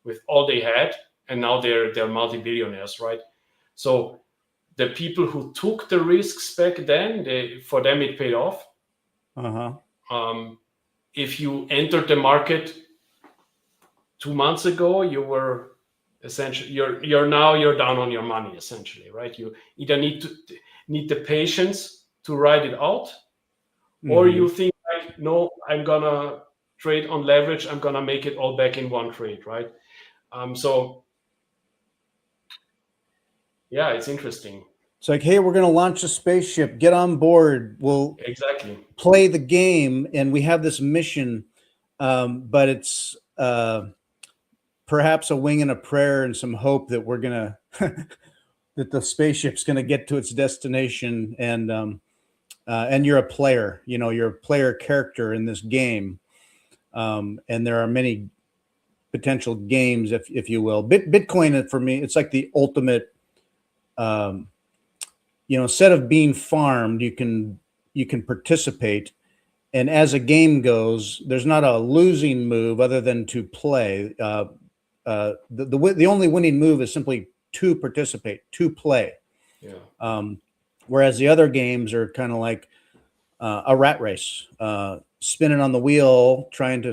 with all they had, and now they're multi-billionaires, right? So the people who took the risks back then, for them it paid off. If you entered the market 2 months ago, you were essentially you're down on your money, essentially, right? You either need the patience to ride it out, or Mm-hmm. you think like, no, I'm gonna trade on leverage, I'm gonna make it all back in one trade, right? So yeah, it's interesting. It's like, hey, we're going to launch a spaceship. Get on board. We'll Exactly. play the game, and we have this mission, but it's perhaps a wing and a prayer and some hope that we're gonna that the spaceship's gonna get to its destination, and you're a player. You know, you're a player character in this game, and there are many potential games, if you will. Bitcoin for me, it's like the ultimate. Um, instead of being farmed, you can participate. And as a game goes, there's not a losing move other than to play. The only winning move is simply to participate, to play. Yeah. Whereas the other games are kind of like a rat race, spinning on the wheel, trying to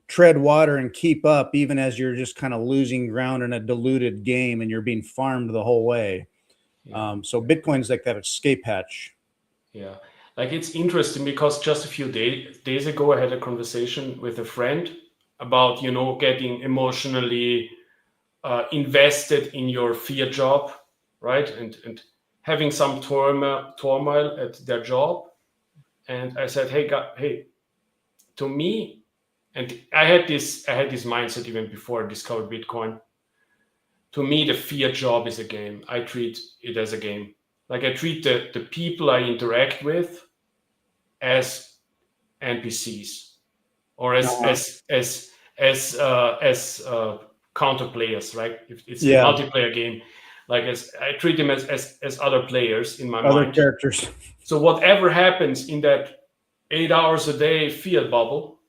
tread water and keep up, even as you're just kind of losing ground in a diluted game and you're being farmed the whole way. So Bitcoin's like that escape hatch. Yeah. Like it's interesting because just a few days ago, I had a conversation with a friend about, getting emotionally invested in your fear job, right? And having some turmoil at their job. And I said, hey, to me, and I had this mindset even before I discovered Bitcoin. To me, the fear job is a game. I treat it as a game. Like I treat the people I interact with as NPCs or as counter players, right? If it's a multiplayer game, like I treat them as other players in my other mind. characters. So whatever happens in that 8 hours a day field bubble,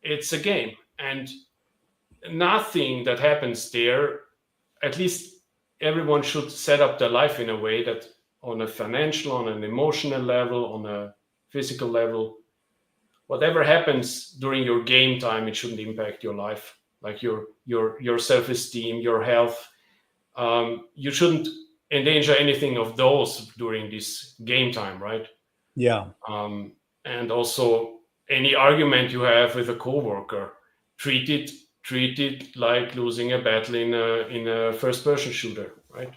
it's a game, and nothing that happens there, at least everyone should set up their life in a way that on a financial, on an emotional level, on a physical level, whatever happens during your game time, it shouldn't impact your life, like your self-esteem, your health. You shouldn't endanger anything of those during this game time, right? Yeah. And also any argument you have with a coworker, treat it like losing a battle in a first-person shooter, right?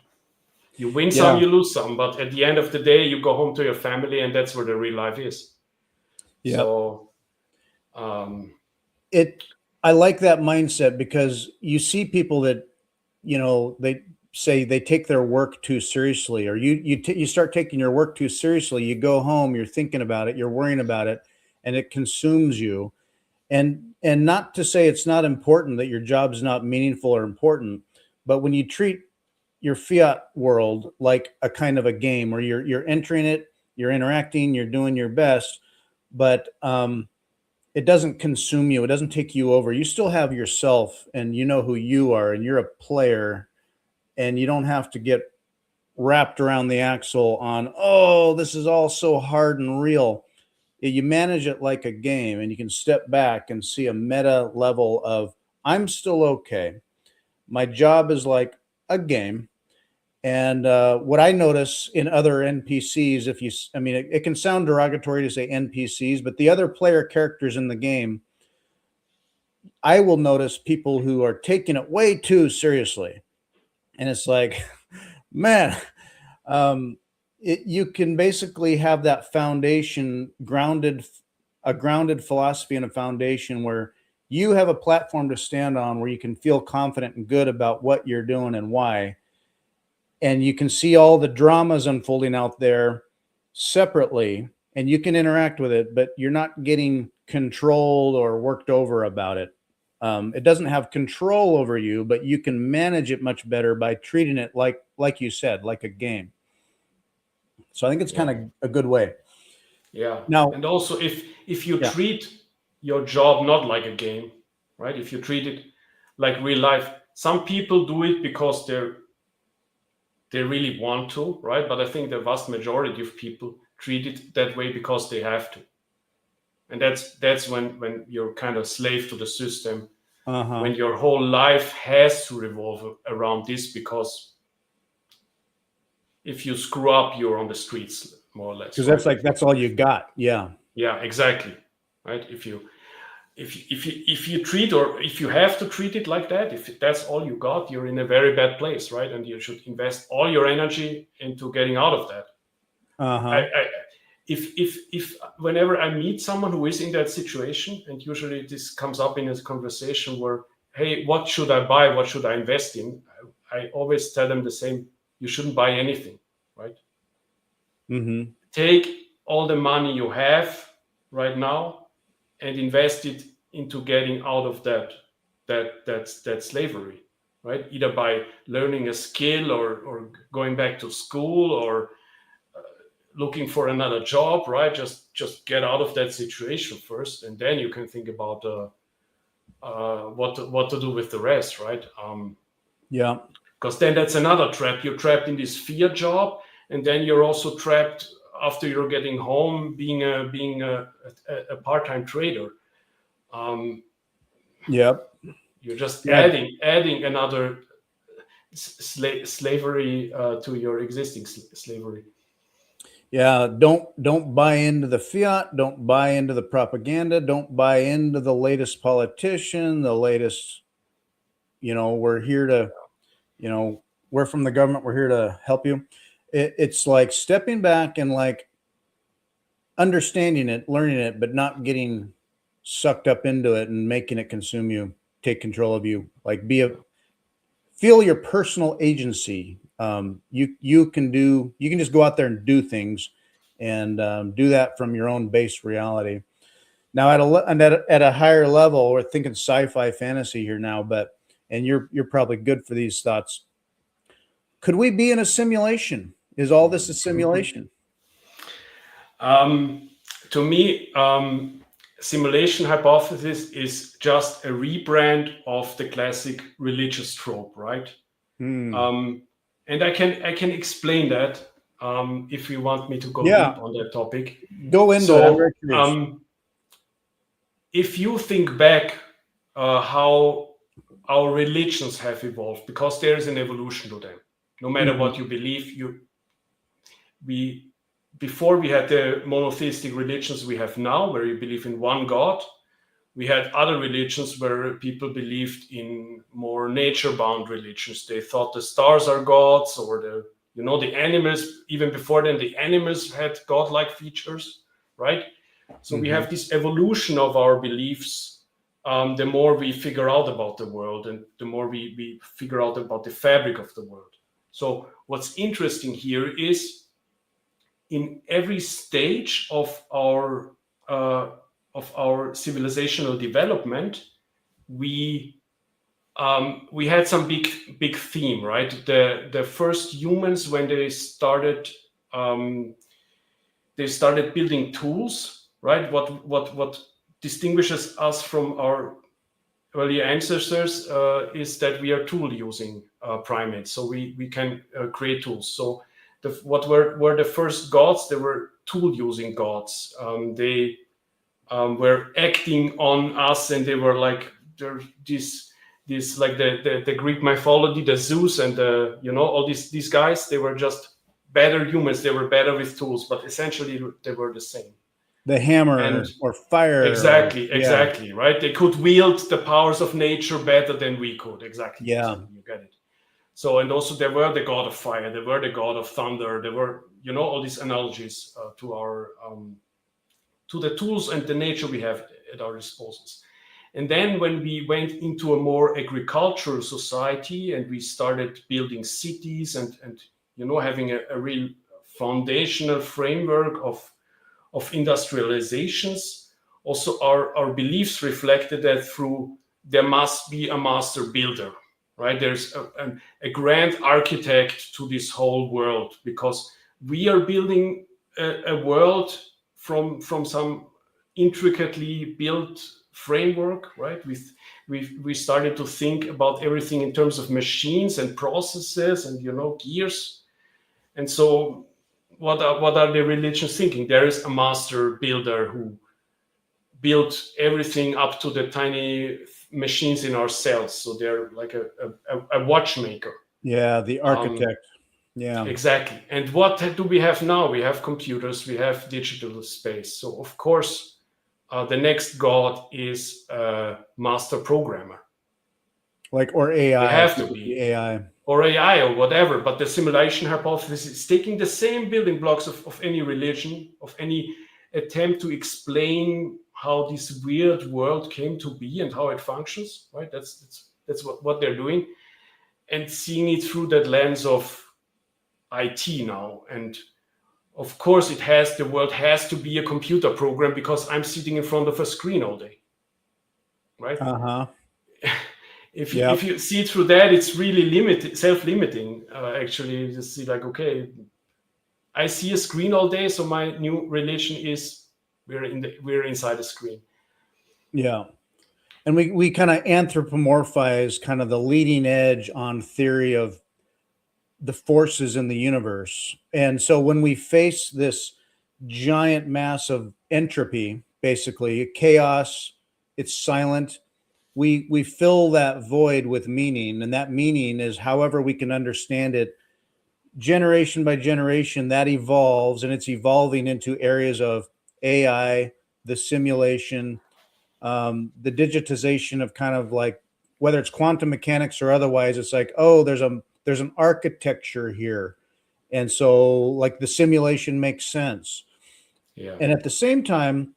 You win some, you lose some, but at the end of the day, you go home to your family, and that's where the real life is. Yeah. So, I like that mindset because you see people that, they say they take their work too seriously, or you start taking your work too seriously. You go home, you're thinking about it, you're worrying about it, and it consumes you. And not to say it's not important, that your job's not meaningful or important, but when you treat your fiat world like a kind of a game where you're entering it, you're interacting, you're doing your best, but it doesn't consume you, it doesn't take you over. You still have yourself, and you know who you are, and you're a player, and you don't have to get wrapped around the axle on, oh, this is all so hard and real. You manage it like a game, and you can step back and see a meta level of, I'm still okay. My job is like a game. And what I notice in other NPCs, it can sound derogatory to say NPCs, but the other player characters in the game, I will notice people who are taking it way too seriously. And it's like, man, you can basically have that foundation a grounded philosophy and a foundation where you have a platform to stand on, where you can feel confident and good about what you're doing and why. And you can see all the dramas unfolding out there separately, and you can interact with it, but you're not getting controlled or worked over about it. It doesn't have control over you, but you can manage it much better by treating it like you said, like a game. So I think it's kind of a good way. Yeah. Now, and also if you treat your job not like a game, right? If you treat it like real life, some people do it because they really want to, right? But I think the vast majority of people treat it that way because they have to. And that's when you're kind of slave to the system. when your whole life has to revolve around this, because if you screw up, you're on the streets, more or less. Because that's like, that's all you got. Yeah. Yeah, exactly. Right. If you treat, or if you have to treat it like that, if that's all you got, you're in a very bad place, right? And you should invest all your energy into getting out of that. If whenever I meet someone who is in that situation, and usually this comes up in a conversation where, hey, what should I buy? What should I invest in? I always tell them the same: you shouldn't buy anything, right? Take all the money you have right now and invest it into getting out of that slavery, right? Either by learning a skill, or going back to school, or looking for another job, right? Just get out of that situation first, and then you can think about what to do with the rest, right? Yeah. Because then that's another trap. You're trapped in this fear job, and then you're also trapped after you're getting home, being a part-time trader. Yep. You're just adding another slavery to your existing slavery. Yeah, don't buy into the fiat, don't buy into the propaganda, don't buy into the latest politician, the latest, we're here to, we're from the government, we're here to help you. It's like stepping back and like understanding it, learning it, but not getting sucked up into it and making it consume you, take control of you. Like feel your personal agency. You can just go out there and do things, and do that from your own base reality. Now at a higher level, we're thinking sci-fi fantasy here now, and you're probably good for these thoughts. Could we be in a simulation? Is all this a simulation? To me, simulation hypothesis is just a rebrand of the classic religious trope, right? And I can explain that if you want me to go deep on that topic. Go into it. I'm very curious. If you think back how our religions have evolved, because there is an evolution to them. No matter what you believe, before we had the monotheistic religions we have now, where you believe in one God, we had other religions where people believed in more nature-bound religions. They thought the stars are gods, or the animals. Even before then, the animals had godlike features, right? So we have this evolution of our beliefs. The more we figure out about the world, and the more we figure out about the fabric of the world. So what's interesting here is, in every stage of our civilizational development, we had some big theme, right? The first humans, when they started building tools, right? What distinguishes us from our early ancestors is that we are tool using primates, so we can create tools. So what were the first gods? They were tool using gods. They were acting on us, and they were like this like the Greek mythology, the Zeus and all these guys. They were just better humans. They were better with tools, but essentially they were the same. The hammer or fire. Exactly, right? They could wield the powers of nature better than we could. Exactly. Yeah. You get it. So, and also they were the god of fire, they were the god of thunder, they were, all these analogies to our to the tools and the nature we have at our disposals. And then when we went into a more agricultural society, and we started building cities and having a real foundational framework of industrializations, also our beliefs reflected that there must be a master builder, right? There's a grand architect to this whole world, because we are building a world from some intricately built framework, right? We started to think about everything in terms of machines and processes and gears. And so what are the religions thinking? There is a master builder who built everything up to the tiny machines in our cells. So they're like a watchmaker. Yeah, the architect. Yeah. Exactly. And what do we have now? We have computers, we have digital space. So of course, the next god is a master programmer. Like, or AI. They have to be AI. Or AI or whatever. But the simulation hypothesis is taking the same building blocks of any religion, of any attempt to explain how this weird world came to be and how it functions. Right? That's what they're doing, and seeing it through that lens of IT now. And of course, the world has to be a computer program because I'm sitting in front of a screen all day, right? If you see it through that, it's really limited, self-limiting. Actually, you just see like, okay, I see a screen all day, so my new religion is we're inside a screen. Yeah. And we kind of anthropomorphize kind of the leading edge on theory of the forces in the universe. And so when we face this giant mass of entropy, basically chaos, it's silent, we fill that void with meaning, and that meaning is however we can understand it. Generation by generation, that evolves, and it's evolving into areas of AI, the simulation, the digitization of kind of like, whether it's quantum mechanics or otherwise, it's like, oh, there's an architecture here. And so like the simulation makes sense. Yeah. And at the same time,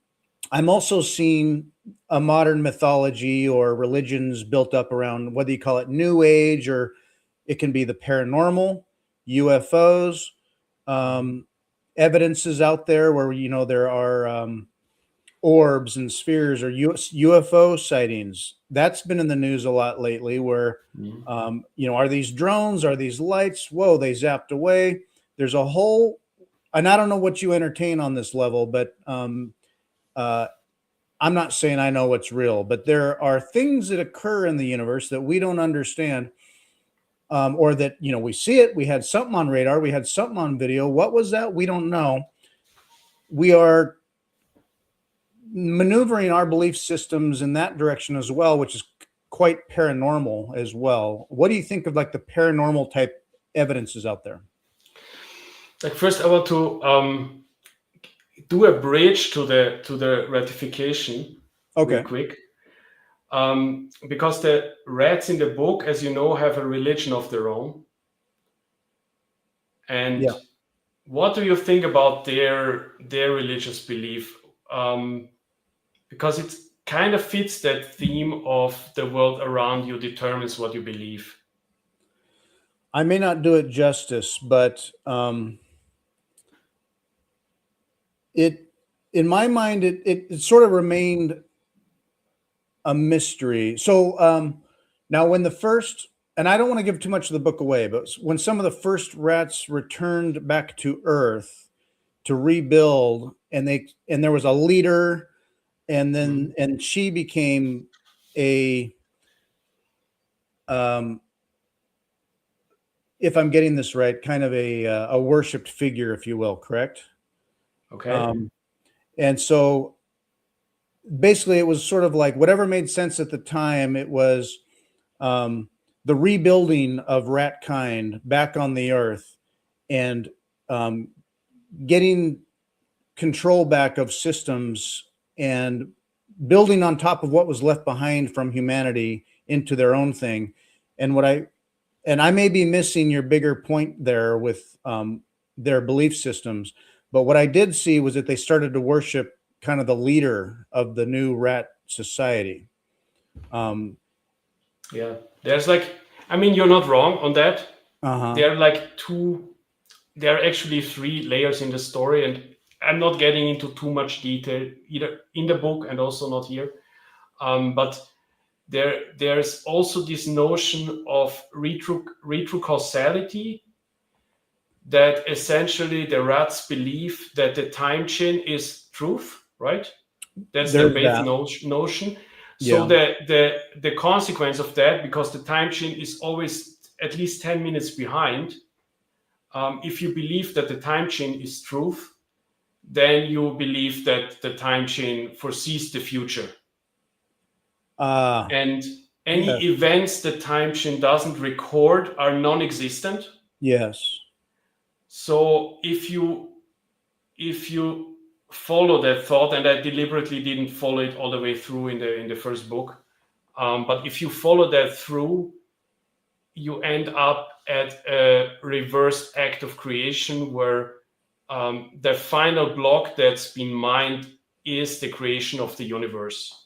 I'm also seeing a modern mythology or religions built up around, whether you call it New Age or it can be the paranormal, UFOs, evidences out there where, there are orbs and spheres or UFO sightings. That's been in the news a lot lately where, are these drones? Are these lights? Whoa, they zapped away. There's a whole, and I don't know what you entertain on this level, but I'm not saying I know what's real, but there are things that occur in the universe that we don't understand, or that, we see it. We had something on radar. We had something on video. What was that? We don't know. We are maneuvering our belief systems in that direction as well, which is quite paranormal as well. What do you think of like the paranormal type evidences out there? Like first, I want to do a bridge to the ratification, okay, real quick, because the rats in the book, as you know, have a religion of their own. And what do you think about their religious belief? Because it kind of fits that theme of the world around you determines what you believe. I may not do it justice, but in my mind, it sort of remained a mystery. So now when the first, and I don't want to give too much of the book away, but when some of the first rats returned back to Earth to rebuild, and there was a leader, and then and she became a if I'm getting this right, kind of a worshipped figure, if you will, correct? Okay. And so basically it was sort of like whatever made sense at the time. It was the rebuilding of rat kind back on the earth, and getting control back of systems and building on top of what was left behind from humanity into their own thing. And I may be missing your bigger point there with their belief systems, but what I did see was that they started to worship kind of the leader of the new rat society. Yeah, there's like, I mean, you're not wrong on that. There are like there are actually 3 layers in the story, and I'm not getting into too much detail either in the book and also not here. But there's also this notion of retrocausality, that essentially the rats believe that the time chain is truth, right? That's their base notion. So the consequence of that, because the time chain is always at least 10 minutes behind, if you believe that the time chain is truth, then you believe that the time chain foresees the future. And any events the time chain doesn't record are non-existent. Yes. So if you follow that thought, and I deliberately didn't follow it all the way through in the first book, but if you follow that through, you end up at a reversed act of creation where the final block that's been mined is the creation of the universe.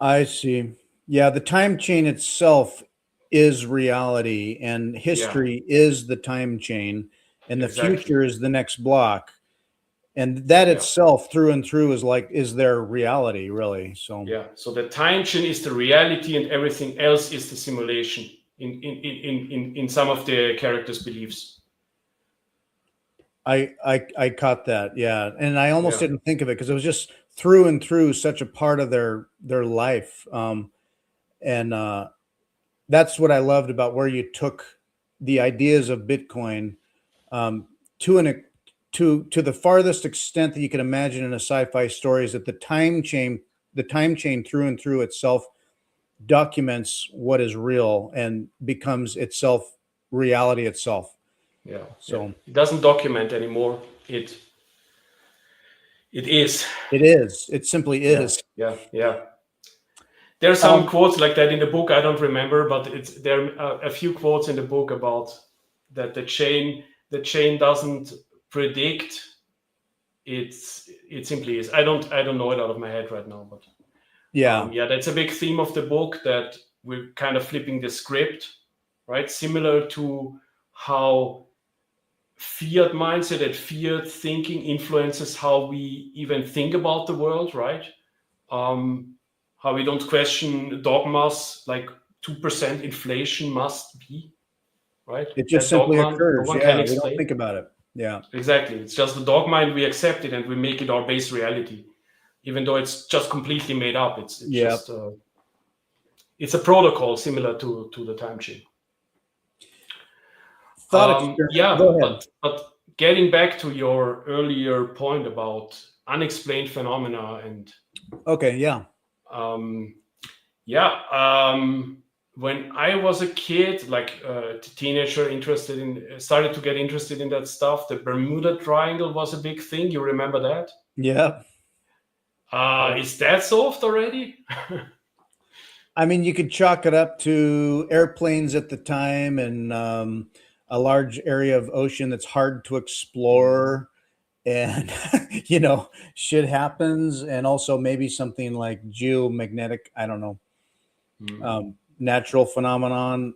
I see. Yeah, the time chain itself is reality, and history is the time chain, and the future is the next block. And that itself, through and through, is their reality, really. So so the time chain is the reality, and everything else is the simulation in some of the characters' beliefs. I caught that, yeah, and I almost didn't think of it because it was just through and through such a part of their life, and that's what I loved about where you took the ideas of Bitcoin to the farthest extent that you can imagine in a sci-fi story. Is that the time chain through and through itself documents what is real and becomes itself reality itself. So it doesn't document anymore. It is. It simply is. Yeah. There are some quotes like that in the book. I don't remember, but there are a few quotes in the book about that the chain doesn't predict. It simply is. I don't know it out of my head right now, but that's a big theme of the book, that we're kind of flipping the script, right? Similar to how fiat mindset and fiat thinking influences how we even think about the world, right? How we don't question dogmas like 2% inflation must be, right? It just simply occurs. We don't think about it. Yeah, exactly. It's just a dogma, and we accept it, and we make it our base reality, even though it's just completely made up. It's just it's a protocol similar to the time chain. But getting back to your earlier point about unexplained phenomena and when I was a kid, like a teenager, started to get interested in that stuff. The Bermuda Triangle was a big thing. You remember that? Yeah. Is that solved already? I mean, you could chalk it up to airplanes at the time and a large area of ocean that's hard to explore. And, shit happens. And also maybe something like geomagnetic, I don't know, natural phenomenon.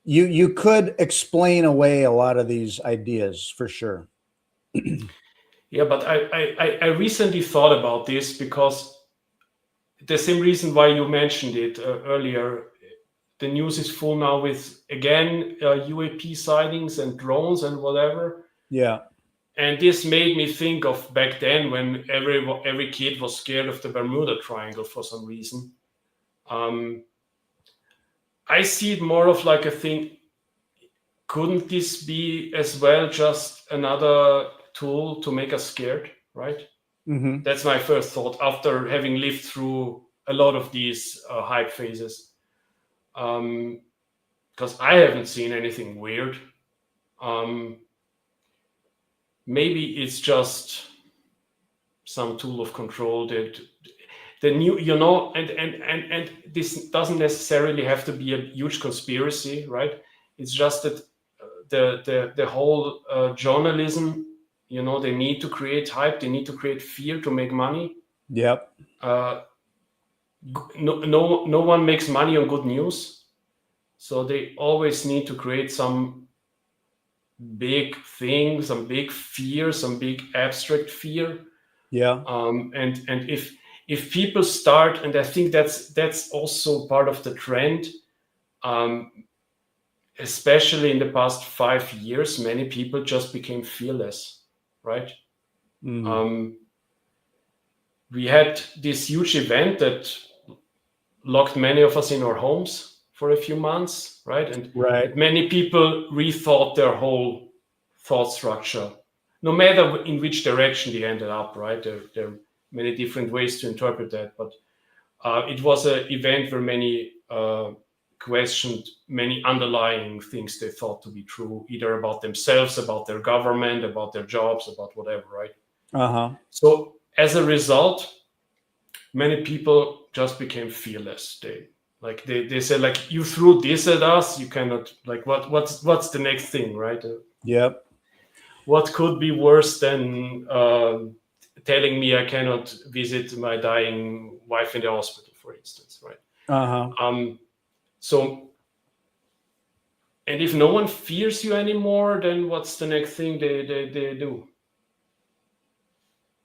You could explain away a lot of these ideas for sure. Yeah, but I recently thought about this because the same reason why you mentioned it earlier. The news is full now with, again, UAP sightings and drones and whatever. Yeah. And this made me think of back then when every kid was scared of the Bermuda Triangle for some reason. I see it more of like a thing. Couldn't this be as well just another tool to make us scared, right? Mm-hmm. That's my first thought after having lived through a lot of these hype phases. Because I haven't seen anything weird. Maybe it's just some tool of control that the new, and this doesn't necessarily have to be a huge conspiracy, right? It's just that the whole journalism, they need to create hype, they need to create fear to make money. Yep. No one makes money on good news, so they always need to create some big thing, some big fear, some big abstract fear. Yeah. And if people start, and I think that's also part of the trend, especially in the past 5 years, many people just became fearless, right? We had this huge event that locked many of us in our homes for a few months, right? And many people rethought their whole thought structure, no matter in which direction they ended up, right? There are many different ways to interpret that, but it was an event where many questioned many underlying things they thought to be true, either about themselves, about their government, about their jobs, about whatever, right? Uh-huh. So as a result, many people just became fearless. They said, like, you threw this at us, you cannot, like, what's the next thing, right? Yep. What could be worse than telling me I cannot visit my dying wife in the hospital, for instance, right? Uh-huh. So, and if no one fears you anymore, then what's the next thing they do?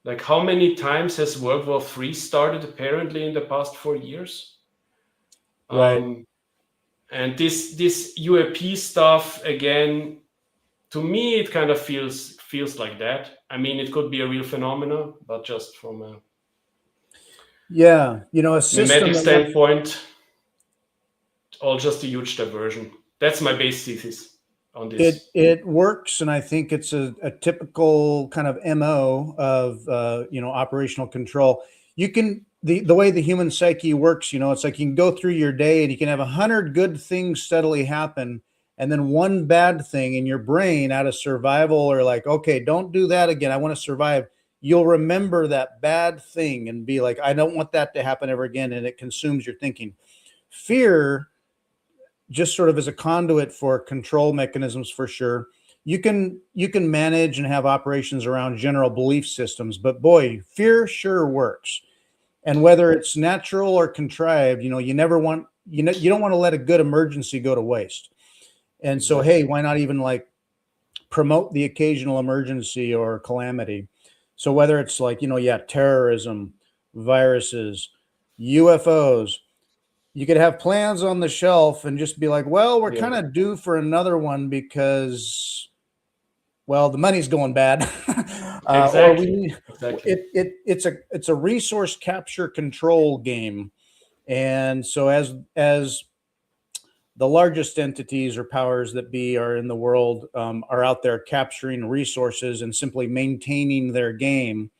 Like, how many times has World War III started apparently in the past 4 years? Right. And this UAP stuff, again, to me, it kind of feels like that. I mean, it could be a real phenomenon, but just from a Yeah. You know, a system mimetic that wants standpoint, all just a huge diversion. That's my base thesis on this. it works, and I think it's a typical kind of MO of operational control. You can the way the human psyche works, it's like you can go through your day and you can have 100 good things steadily happen, and then one bad thing in your brain out of survival, or like, okay, don't do that again. I want to survive. You'll remember that bad thing and be like, I don't want that to happen ever again, and it consumes your thinking. Fear just sort of as a conduit for control mechanisms, for sure. You can manage and have operations around general belief systems, but boy, fear sure works. And whether it's natural or contrived, you never want you don't want to let a good emergency go to waste. And so, Exactly. hey, why not even like promote the occasional emergency or calamity? So whether it's like, terrorism, viruses, UFOs, you could have plans on the shelf and just be like, well, we're Yeah. kind of due for another one because, well, the money's going bad. Or we Exactly. need Exactly. it's a resource capture control game. And so as the largest entities or powers that be are in the world, are out there capturing resources and simply maintaining their game,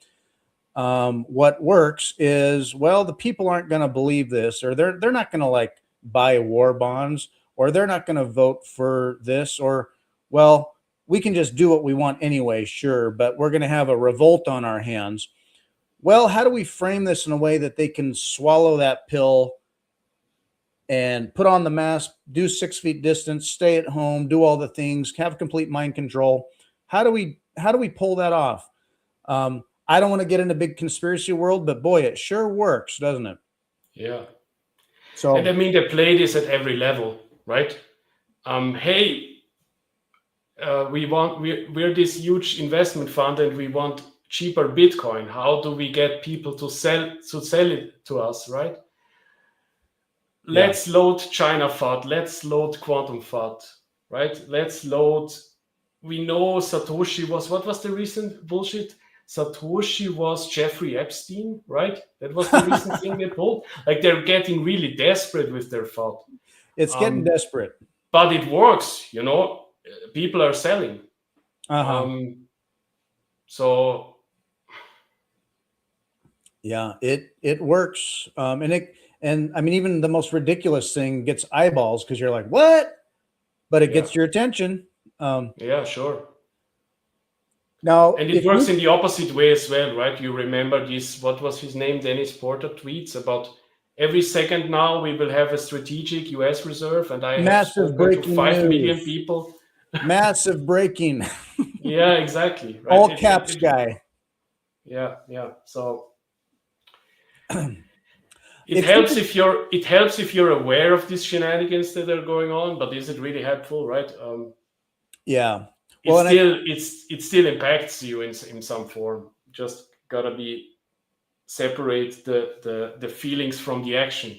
what works is, well, the people aren't going to believe this, or they're not going to like buy war bonds, or they're not going to vote for this, or, well, we can just do what we want anyway, sure, but we're going to have a revolt on our hands. Well, how do we frame this in a way that they can swallow that pill and put on the mask, do 6 feet distance, stay at home, do all the things, have complete mind control? How do we pull that off? I don't want to get into big conspiracy world, but boy, it sure works, doesn't it? Yeah. And I So mean, they play this at every level, right? Hey, we're this huge investment fund and we want cheaper Bitcoin. How do we get people to sell it to us, right? yeah, Let's load China FUD. Let's load quantum FUD, right? Let's load. We know Satoshi was, what was the recent bullshit? Satoshi was Jeffrey Epstein, right? That was the recent thing they pulled. Like, they're getting really desperate with their FUD. it's getting desperate. But it works, people are selling. Uh-huh. So Yeah, it works. And I mean, even the most ridiculous thing gets eyeballs because you're like, what? But it yeah, gets your attention. yeah, sure. Now, And it if works you in the opposite way as well, right? You remember this, what was his name? Dennis Porter tweets about every second now we will have a strategic US reserve, and I have massive spoken to breaking 5 million news, people. massive breaking, Yeah, exactly. Right. all caps guy. Yeah. So If you could, it helps if you're aware of these shenanigans that are going on, but is it really helpful, right? yeah. It Well, still impacts you in some form. Just gotta be separate the feelings from the action.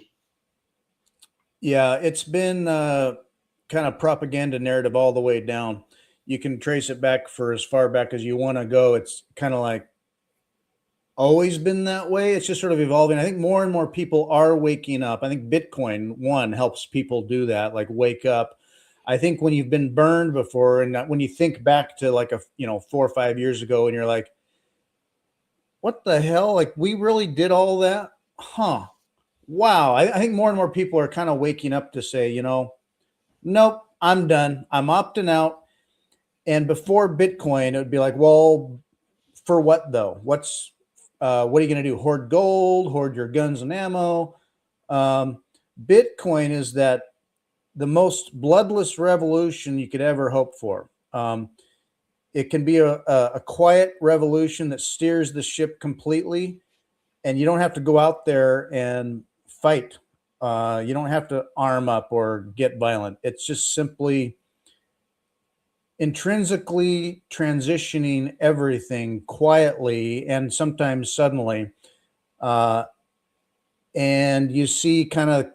yeah, it's been kind of propaganda narrative all the way down. You can trace it back for as far back as you want to go. It's kind of like always been that way. It's just sort of evolving. I think more and more people are waking up. I think Bitcoin one helps people do that, like wake up. I think when you've been burned before, and when you think back to like 4 or 5 years ago, and you're like, what the hell? Like, we really did all that? Huh. Wow. I think more and more people are kind of waking up to say, nope, I'm done. I'm opting out. And before Bitcoin, it would be like, well, for what though? What are you going to do? Hoard gold, hoard your guns and ammo? Bitcoin is the most bloodless revolution you could ever hope for. It can be a quiet revolution that steers the ship completely, and you don't have to go out there and fight. You don't have to arm up or get violent. It's just simply intrinsically transitioning everything quietly and sometimes suddenly. And you see kind of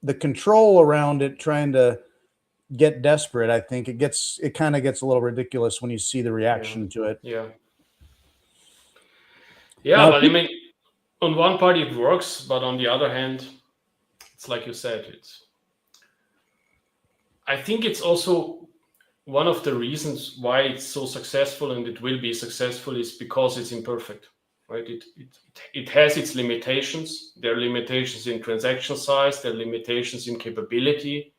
the control around it trying to get desperate. I think it kind of gets a little ridiculous when you see the reaction to it. Yeah. Now, But I mean, on one part it works, but on the other hand, it's like you said, I think it's also one of the reasons why it's so successful, and it will be successful, is because it's imperfect, right? It has its limitations. There are limitations in transaction size. There are limitations in capability.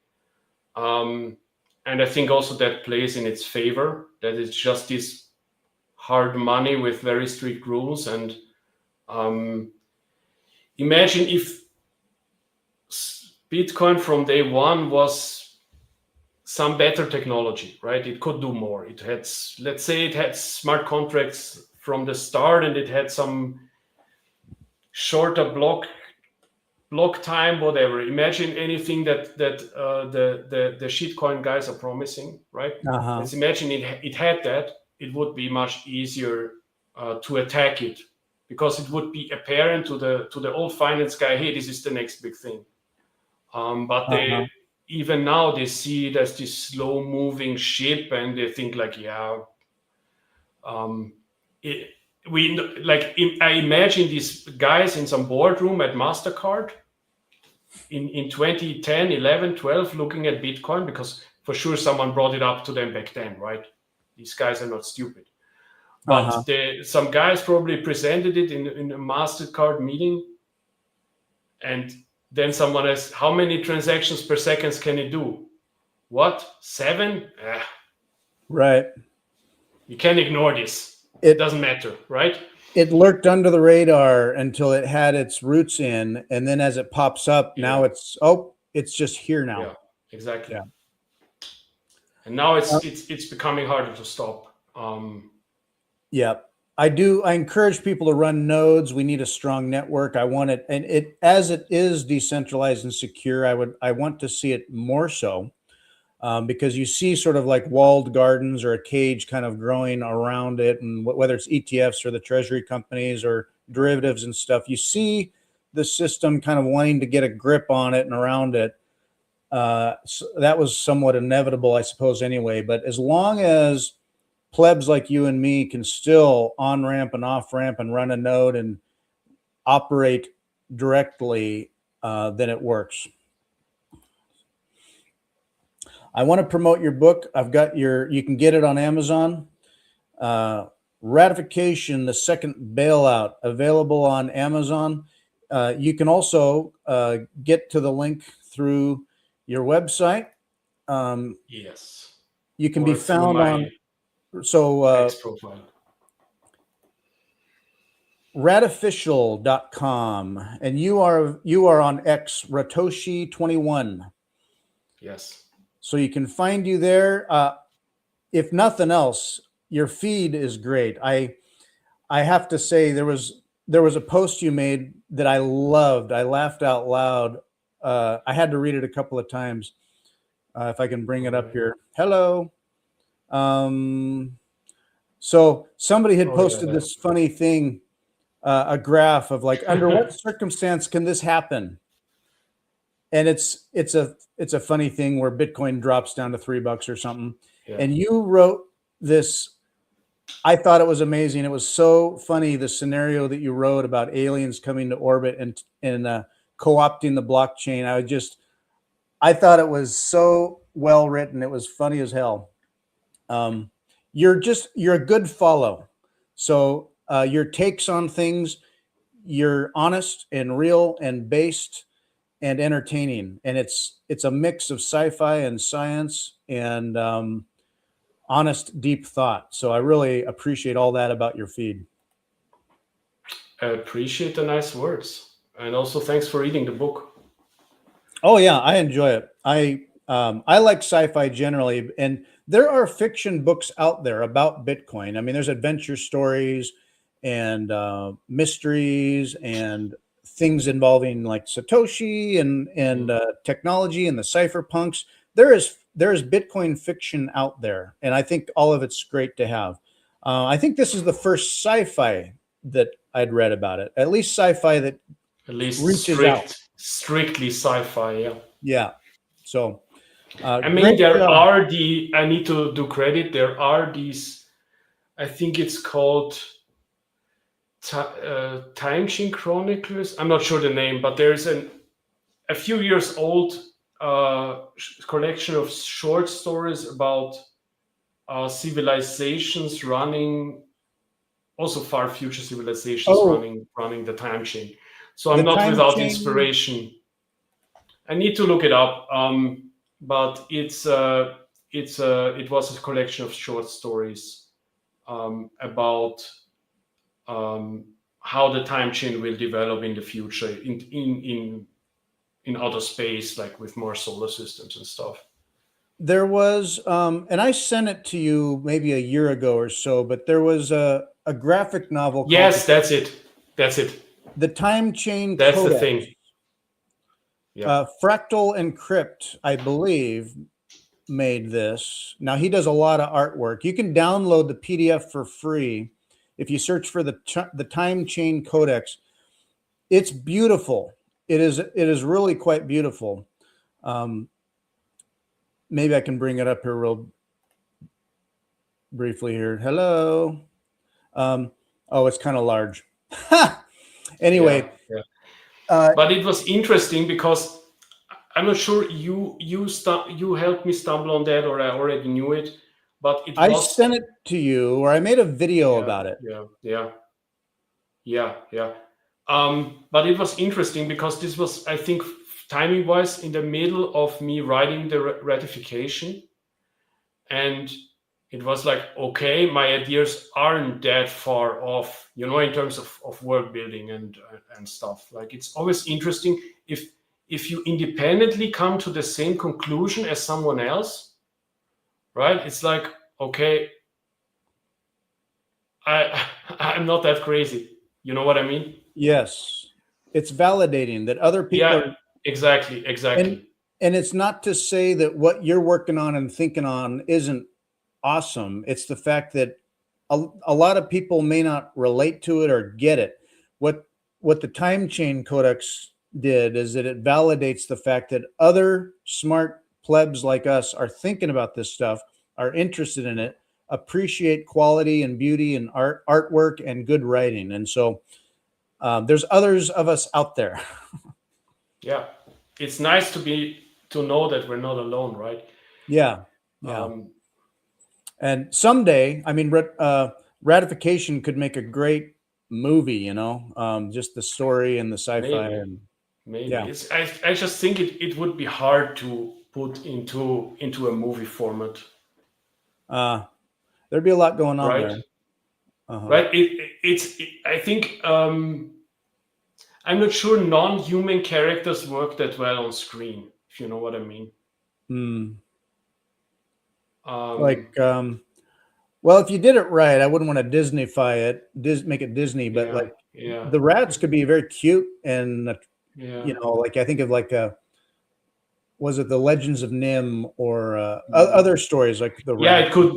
And I think also that plays in its favor, that it's just this hard money with very strict rules. And imagine if Bitcoin from day one was some better technology, right? It could do more. It had, let's say, it had smart contracts from the start, and it had some shorter block time, whatever. Imagine anything that the shitcoin guys are promising, right? Let's imagine it had that. It would be much easier to attack it, because it would be apparent to the old finance guy, hey, this is the next big thing. But even now they see it as this slow moving ship, and they think like, I imagine these guys in some boardroom at MasterCard in 2010, 11, 12, looking at Bitcoin, because for sure someone brought it up to them back then, right? These guys are not stupid. But some guys probably presented it in a MasterCard meeting, and then someone asks, how many transactions per second can it do? What? 7? Right. You can't ignore this. It doesn't matter, right? It lurked under the radar until it had its roots in, and then as it pops up, now it's just here now. Yeah, exactly. Yeah. And now it's becoming harder to stop. Yeah. I encourage people to run nodes. We need a strong network. I want it, and as it is decentralized and secure, I want to see it more so, because you see sort of like walled gardens or a cage kind of growing around it, and whether it's ETFs or the treasury companies or derivatives and stuff, you see the system kind of wanting to get a grip on it and around it. So that was somewhat inevitable, I suppose, anyway. But as long as plebs like you and me can still on ramp and off ramp and run a node and operate directly, then it works. I want to promote your book. I've got you can get it on Amazon. Ratification, the Second Bailout, available on Amazon. You can also get to the link through your website. Yes. You can be found on X profile. Ratification.com, and you are on X, Ratoshi 21. Yes. So you can find you there. If nothing else, your feed is great. I have to say there was a post you made that I loved. I laughed out loud. I had to read it a couple of times. If I can bring it up here. Hello. So somebody had posted this funny thing, a graph of like, under what circumstance can this happen? And it's a funny thing where Bitcoin drops down to $3 or something. Yeah. And you wrote this. I thought it was amazing. It was so funny, the scenario that you wrote about aliens coming to orbit and co-opting the blockchain. I thought it was so well written. It was funny as hell. You're a good follow. So your takes on things, you're honest and real and based and entertaining, and it's a mix of sci-fi and science and honest, deep thought. So I really appreciate all that about your feed. I appreciate the nice words, and also thanks for reading the book. Oh yeah, I enjoy it. I like sci-fi generally, and there are fiction books out there about Bitcoin. I mean, there's adventure stories and mysteries and things involving like Satoshi and technology and the cypherpunks. There is Bitcoin fiction out there, and I think all of it's great to have. I think this is the first sci-fi that I'd read about it. At least sci-fi that At least reaches out. strictly sci-fi. Yeah. Yeah. So, I mean, great there job. are I need to do credit. There are these, I think it's called Time Machine Chronicles. I'm not sure the name, but there's a few years old collection of short stories about civilizations running, also far future civilizations Oh, running the time chain. So I'm the not time without chain. inspiration. I need to look it up, but it was a collection of short stories about how the time chain will develop in the future in outer space, like with more solar systems and stuff. There was, and I sent it to you maybe a year ago or so, but there was a graphic novel called Yes, that's it. That's it. The Time Chain That's the Codex. thing. Yeah. Fractal Encrypt, I believe, made this. Now he does a lot of artwork. You can download the PDF for free if you search for the Time Chain Codex. It's beautiful. It is really quite beautiful. Maybe I can bring it up here real briefly here. Hello. Oh, it's kind of large. Anyway, Yeah. But it was interesting because I'm not sure you helped me stumble on that, or I already knew it, but it I was sent it to you, or I made a video yeah about it. yeah. But it was interesting because this was, I think, timing wise, in the middle of me writing the ratification, and it was like, okay, my ideas aren't that far off, in terms of world building and stuff. Like, it's always interesting if you independently come to the same conclusion as someone else, right? It's like, okay, I'm not that crazy. You know what I mean? Yes, it's validating that other people Yeah, are, exactly. and it's not to say that what you're working on and thinking on isn't awesome. It's the fact that a lot of people may not relate to it or get it. What the Time Chain Codex did is that it validates the fact that other smart plebs like us are thinking about this stuff, are interested in it, appreciate quality and beauty and artwork and good writing. And so there's others of us out there. Yeah, it's nice to know that we're not alone, right? Yeah. And someday, I mean, Ratification could make a great movie, just the story and the sci-fi. Maybe. And Maybe yeah, I just think it would be hard to put into a movie format, there'd be a lot going on right? there. Uh-huh. Right. I think I'm not sure non-human characters work that well on screen, if you know what I mean. Like, well, if you did it right, I wouldn't want to Disneyfy it, make it Disney, but like the rats could be very cute and, like I think of like was it the Legends of Nim or other stories like the yeah, rat? it could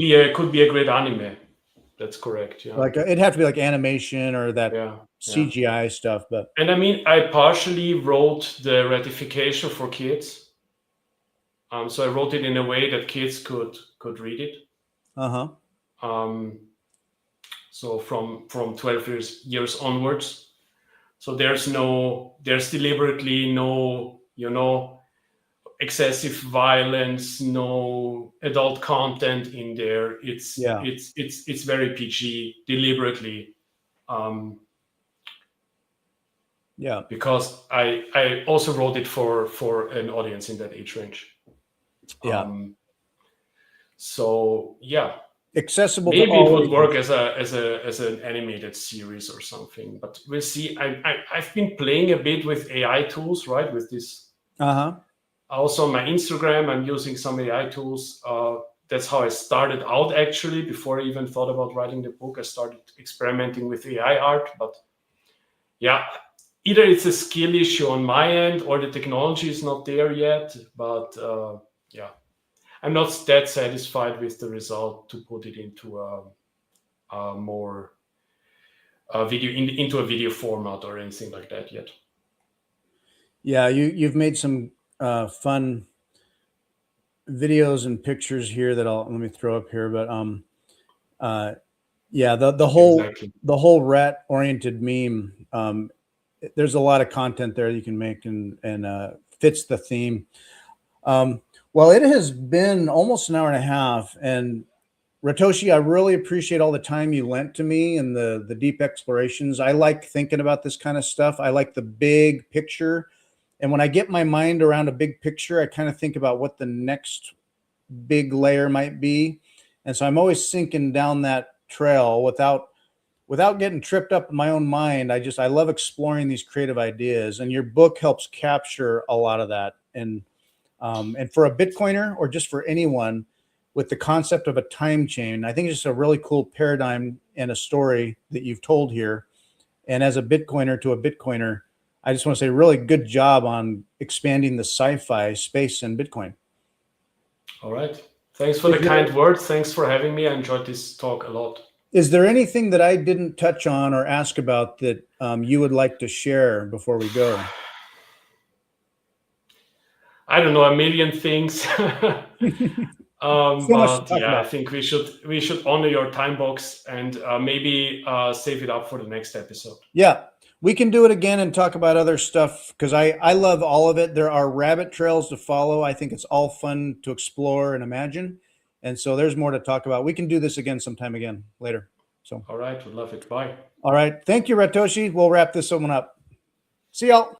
be a great anime. That's correct. Yeah. Like it'd have to be like animation or that Yeah. CGI stuff, but And I mean, I partially wrote the ratification for kids. So I wrote it in a way that kids could read it. So from 12 years onwards. So there's deliberately no, excessive violence, no adult content in there. It's very PG deliberately. Because I also wrote it for an audience in that age range. So yeah, accessible. Maybe to all it would ages. work as an animated series or something, but we'll see. I've been playing a bit with AI tools, right? With this. Also on my Instagram, I'm using some AI tools. That's how I started out, actually. Before I even thought about writing the book, I started experimenting with AI art. But yeah, either it's a skill issue on my end or the technology is not there yet. But yeah, I'm not that satisfied with the result to put it into a more video into a video format or anything like that yet. Yeah, you've made some fun videos and pictures here that let me throw up here. But yeah, the whole rat oriented meme. There's a lot of content there you can make and fits the theme. Well, it has been almost an hour and a half, and Ratoshi, I really appreciate all the time you lent to me and the deep explorations. I like thinking about this kind of stuff. I like the big picture. And when I get my mind around a big picture, I kind of think about what the next big layer might be. And so I'm always sinking down that trail without getting tripped up in my own mind. I love exploring these creative ideas, and your book helps capture a lot of that. And for a Bitcoiner or just for anyone with the concept of a time chain, I think it's just a really cool paradigm and a story that you've told here. And as a Bitcoiner to a Bitcoiner, I just want to say really good job on expanding the sci-fi space in Bitcoin. All right. Thanks for the kind words. Thanks for having me. I enjoyed this talk a lot. Is there anything that I didn't touch on or ask about that you would like to share before we go? I don't know, a million things. But yeah, I think we should honor your time box and maybe save it up for the next episode. Yeah, we can do it again and talk about other stuff because I love all of it. There are rabbit trails to follow. I think it's all fun to explore and imagine. And so there's more to talk about. We can do this again sometime again later. So all right, we'd love it. Bye. All right. Thank you, Ratoshi. We'll wrap this one up. See y'all.